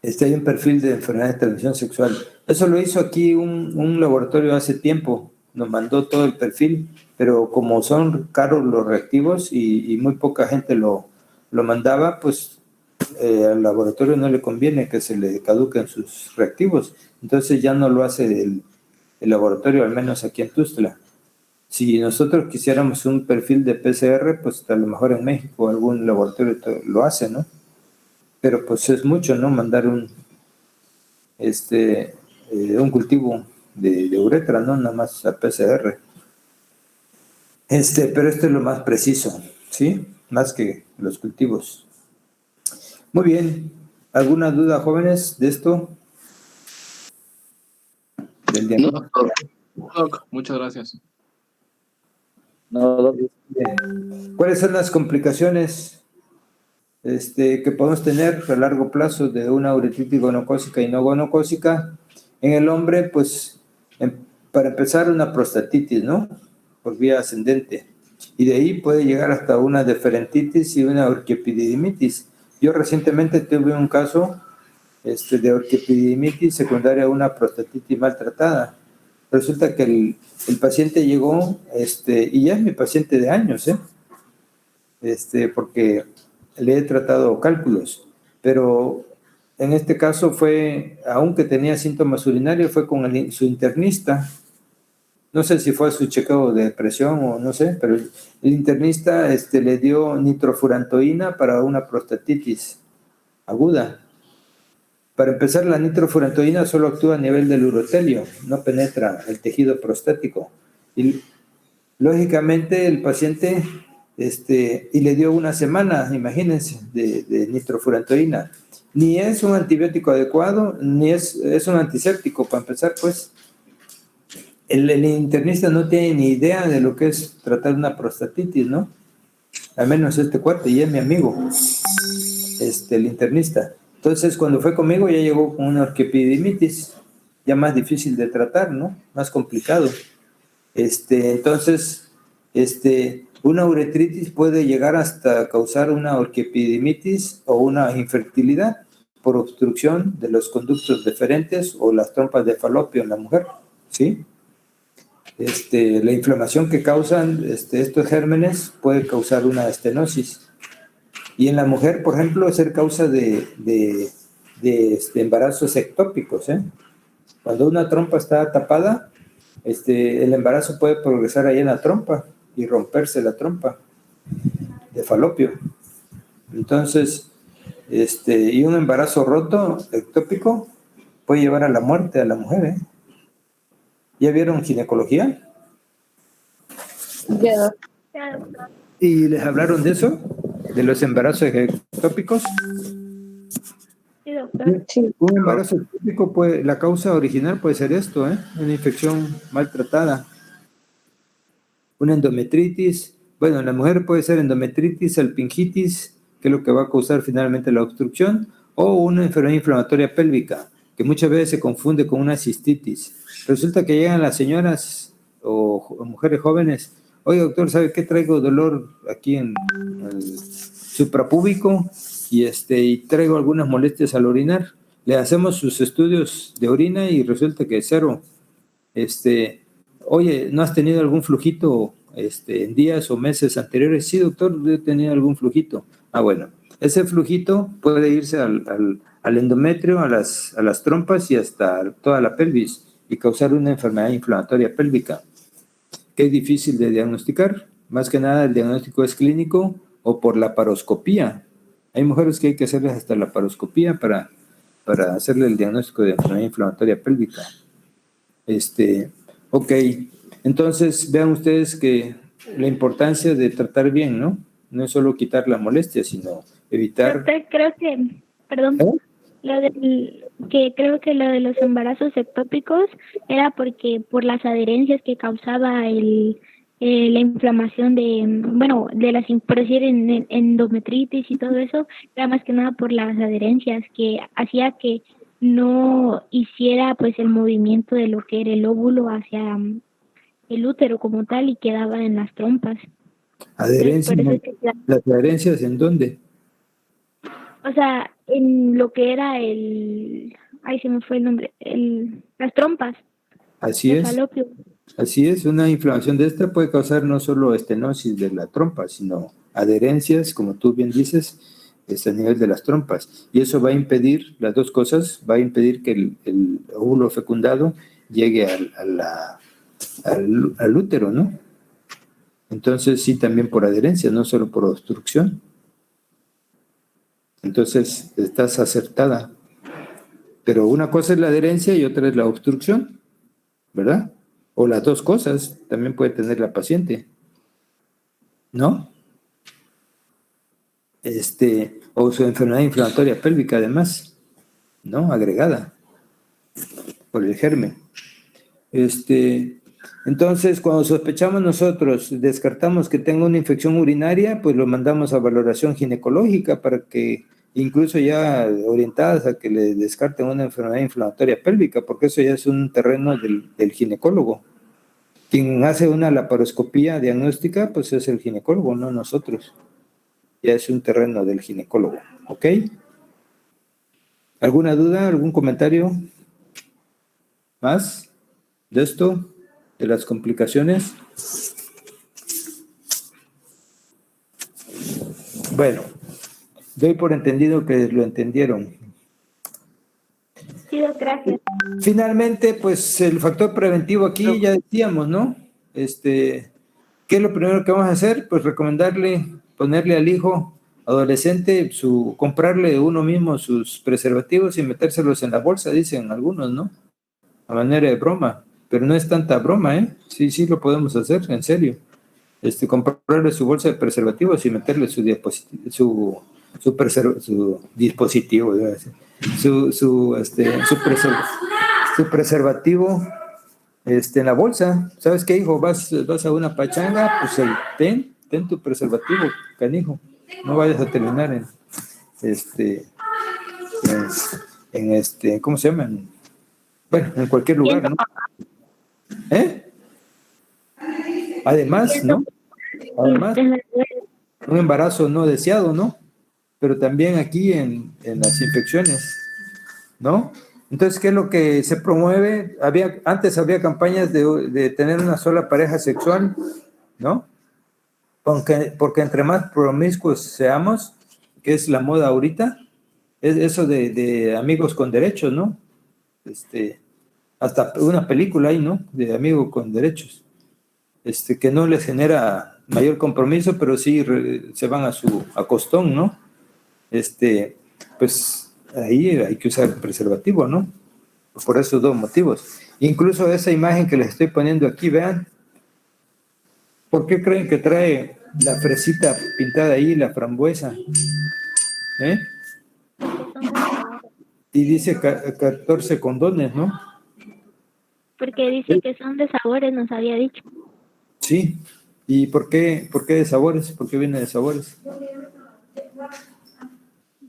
Hay un perfil de enfermedad de transmisión sexual. Eso lo hizo aquí un laboratorio hace tiempo. Nos mandó todo el perfil, pero como son caros los reactivos y muy poca gente lo mandaba, pues al laboratorio no le conviene que se le caduquen sus reactivos. Entonces ya no lo hace el laboratorio, al menos aquí en Tuxtla. Si nosotros quisiéramos un perfil de PCR, pues a lo mejor en México algún laboratorio lo hace, ¿no? Pero pues es mucho, ¿no? Mandar un cultivo de uretra, ¿no? Nada más a PCR. Pero es lo más preciso, ¿sí? Más que los cultivos. Muy bien. ¿Alguna duda, jóvenes, de esto? Del diagnóstico. Doc, muchas gracias. No, ¿Cuáles son las complicaciones que podemos tener a largo plazo de una uretritis gonocócica y no gonocócica? En el hombre, pues, para empezar, una prostatitis, ¿no? Por vía ascendente. Y de ahí puede llegar hasta una deferentitis y una orquiepididimitis. Yo recientemente tuve un caso de orquiepididimitis secundaria a una prostatitis maltratada. Resulta que el paciente llegó, y ya es mi paciente de años, porque le he tratado cálculos, pero en este caso fue, aunque tenía síntomas urinarios, fue con su internista. No sé si fue su chequeo de presión o no sé, pero el internista le dio nitrofurantoína para una prostatitis aguda. Para empezar, la nitrofurantoína solo actúa a nivel del urotelio, no penetra el tejido prostático. Y lógicamente el paciente, y le dio una semana, imagínense, de nitrofurantoína. Ni es un antibiótico adecuado, ni es un antiséptico, para empezar, pues. El internista no tiene ni idea de lo que es tratar una prostatitis, ¿no? Al menos este cuate, y es mi amigo, el internista. Entonces, cuando fue conmigo, ya llegó con una orquiepididimitis, ya más difícil de tratar, ¿no? Más complicado. Entonces, una uretritis puede llegar hasta causar una orquiepididimitis o una infertilidad por obstrucción de los conductos deferentes o las trompas de falopio en la mujer, ¿sí? La inflamación que causan estos gérmenes puede causar una estenosis. Y en la mujer, por ejemplo, ser causa de embarazos ectópicos, ¿eh? Cuando una trompa está tapada, el embarazo puede progresar ahí en la trompa y romperse la trompa de falopio. Entonces, y un embarazo roto, ectópico, puede llevar a la muerte a la mujer, ¿eh? ¿Ya vieron ginecología? Ya. ¿Y les hablaron de eso? ¿De los embarazos ectópicos? Sí, doctor. Un embarazo ectópico, la causa original puede ser esto, una infección maltratada. Una endometritis, bueno, en la mujer puede ser endometritis, salpingitis, que es lo que va a causar finalmente la obstrucción, o una enfermedad inflamatoria pélvica, que muchas veces se confunde con una cistitis. Resulta que llegan las señoras o mujeres jóvenes oye doctor, ¿sabe qué? Traigo dolor aquí en el suprapúbico y traigo algunas molestias al orinar. Le hacemos sus estudios de orina y resulta que cero. Oye, ¿no has tenido algún flujito en días o meses anteriores? Sí, doctor, he tenido algún flujito. Ah, bueno, ese flujito puede irse al endometrio, a las trompas y hasta toda la pelvis y causar una enfermedad inflamatoria pélvica, que es difícil de diagnosticar. Más que nada el diagnóstico es clínico o por la laparoscopía. Hay mujeres que hay que hacerles hasta la laparoscopía para hacerle el diagnóstico de enfermedad inflamatoria pélvica. Ok, entonces vean ustedes que la importancia de tratar bien, ¿no? No es solo quitar la molestia, sino evitar... Doctor, creo que, perdón, creo que lo de los embarazos ectópicos era por las adherencias que causaba la inflamación de las, por decir, endometritis y todo eso, era más que nada por las adherencias que hacía que no hiciera pues el movimiento de lo que era el óvulo hacia el útero como tal y quedaba en las trompas. ¿Adherencias? ¿Las adherencias en dónde? O sea, en lo que era ay, se me fue el nombre, las trompas. Así es. Falopio. Así es, una inflamación de esta puede causar no solo estenosis de la trompa, sino adherencias, como tú bien dices, a nivel de las trompas. Y eso va a impedir, las dos cosas, va a impedir que el óvulo fecundado llegue al útero, ¿no? Entonces, sí, también por adherencia, no solo por obstrucción. Entonces, estás acertada. Pero una cosa es la adherencia y otra es la obstrucción, ¿verdad? O las dos cosas también puede tener la paciente, ¿no? O su enfermedad inflamatoria pélvica, además, ¿no? Agregada por el germen. Entonces, cuando sospechamos nosotros, descartamos que tenga una infección urinaria, pues lo mandamos a valoración ginecológica para que, incluso ya orientadas a que le descarten una enfermedad inflamatoria pélvica, porque eso ya es un terreno del ginecólogo. Quien hace una laparoscopía diagnóstica, pues es el ginecólogo, no nosotros. Ya es un terreno del ginecólogo, ¿ok? ¿Alguna duda, algún comentario más de esto, de las complicaciones? Bueno, doy por entendido que lo entendieron. Sí, gracias. Finalmente, pues el factor preventivo aquí ya decíamos, ¿no? ¿Qué es lo primero que vamos a hacer? Pues recomendarle, ponerle al hijo adolescente, comprarle uno mismo sus preservativos y metérselos en la bolsa, dicen algunos, ¿no? A manera de broma, pero no es tanta broma, ¿eh? Sí lo podemos hacer, en serio. Comprarle su bolsa de preservativos y meterle su dispositivo, su preservativo en la bolsa. ¿Sabes qué, hijo? Vas a una pachanga, pues ten tu preservativo, canijo. No vayas a terminar ¿cómo se llama? Bueno, en cualquier lugar, ¿no? Además, ¿no? Además, un embarazo no deseado, ¿no? Pero también aquí en las infecciones, ¿no? Entonces, ¿qué es lo que se promueve? Antes había campañas de tener una sola pareja sexual, ¿no? Porque entre más promiscuos seamos, que es la moda ahorita, es eso de amigos con derechos, ¿no? Hasta una película hay, ¿no? De amigos con derechos, que no les genera mayor compromiso, pero sí se van a costón, ¿no? Pues ahí hay que usar preservativo, ¿no? Por esos dos motivos. Incluso esa imagen que les estoy poniendo aquí, vean, ¿por qué creen que trae la fresita pintada ahí, la frambuesa? Y dice 14 condones, ¿no? Porque dice que son de sabores, nos había dicho. Sí. ¿Y por qué de sabores? ¿Por qué viene de sabores?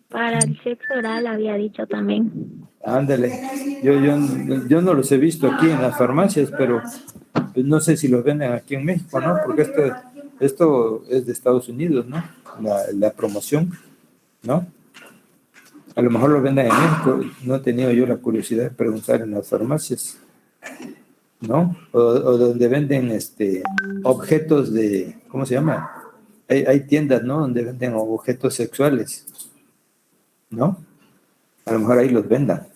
Para el sexo oral había dicho también. Ándale. Yo no los he visto aquí en las farmacias, pero Pues no sé si los venden aquí en México, ¿no? Porque esto es de Estados Unidos, ¿no? La promoción, ¿no? A lo mejor lo venden en México. No he tenido yo la curiosidad de preguntar en las farmacias, ¿no? O donde venden objetos de, ¿cómo se llama? Hay tiendas, ¿no? Donde venden objetos sexuales, ¿no? A lo mejor ahí los vendan.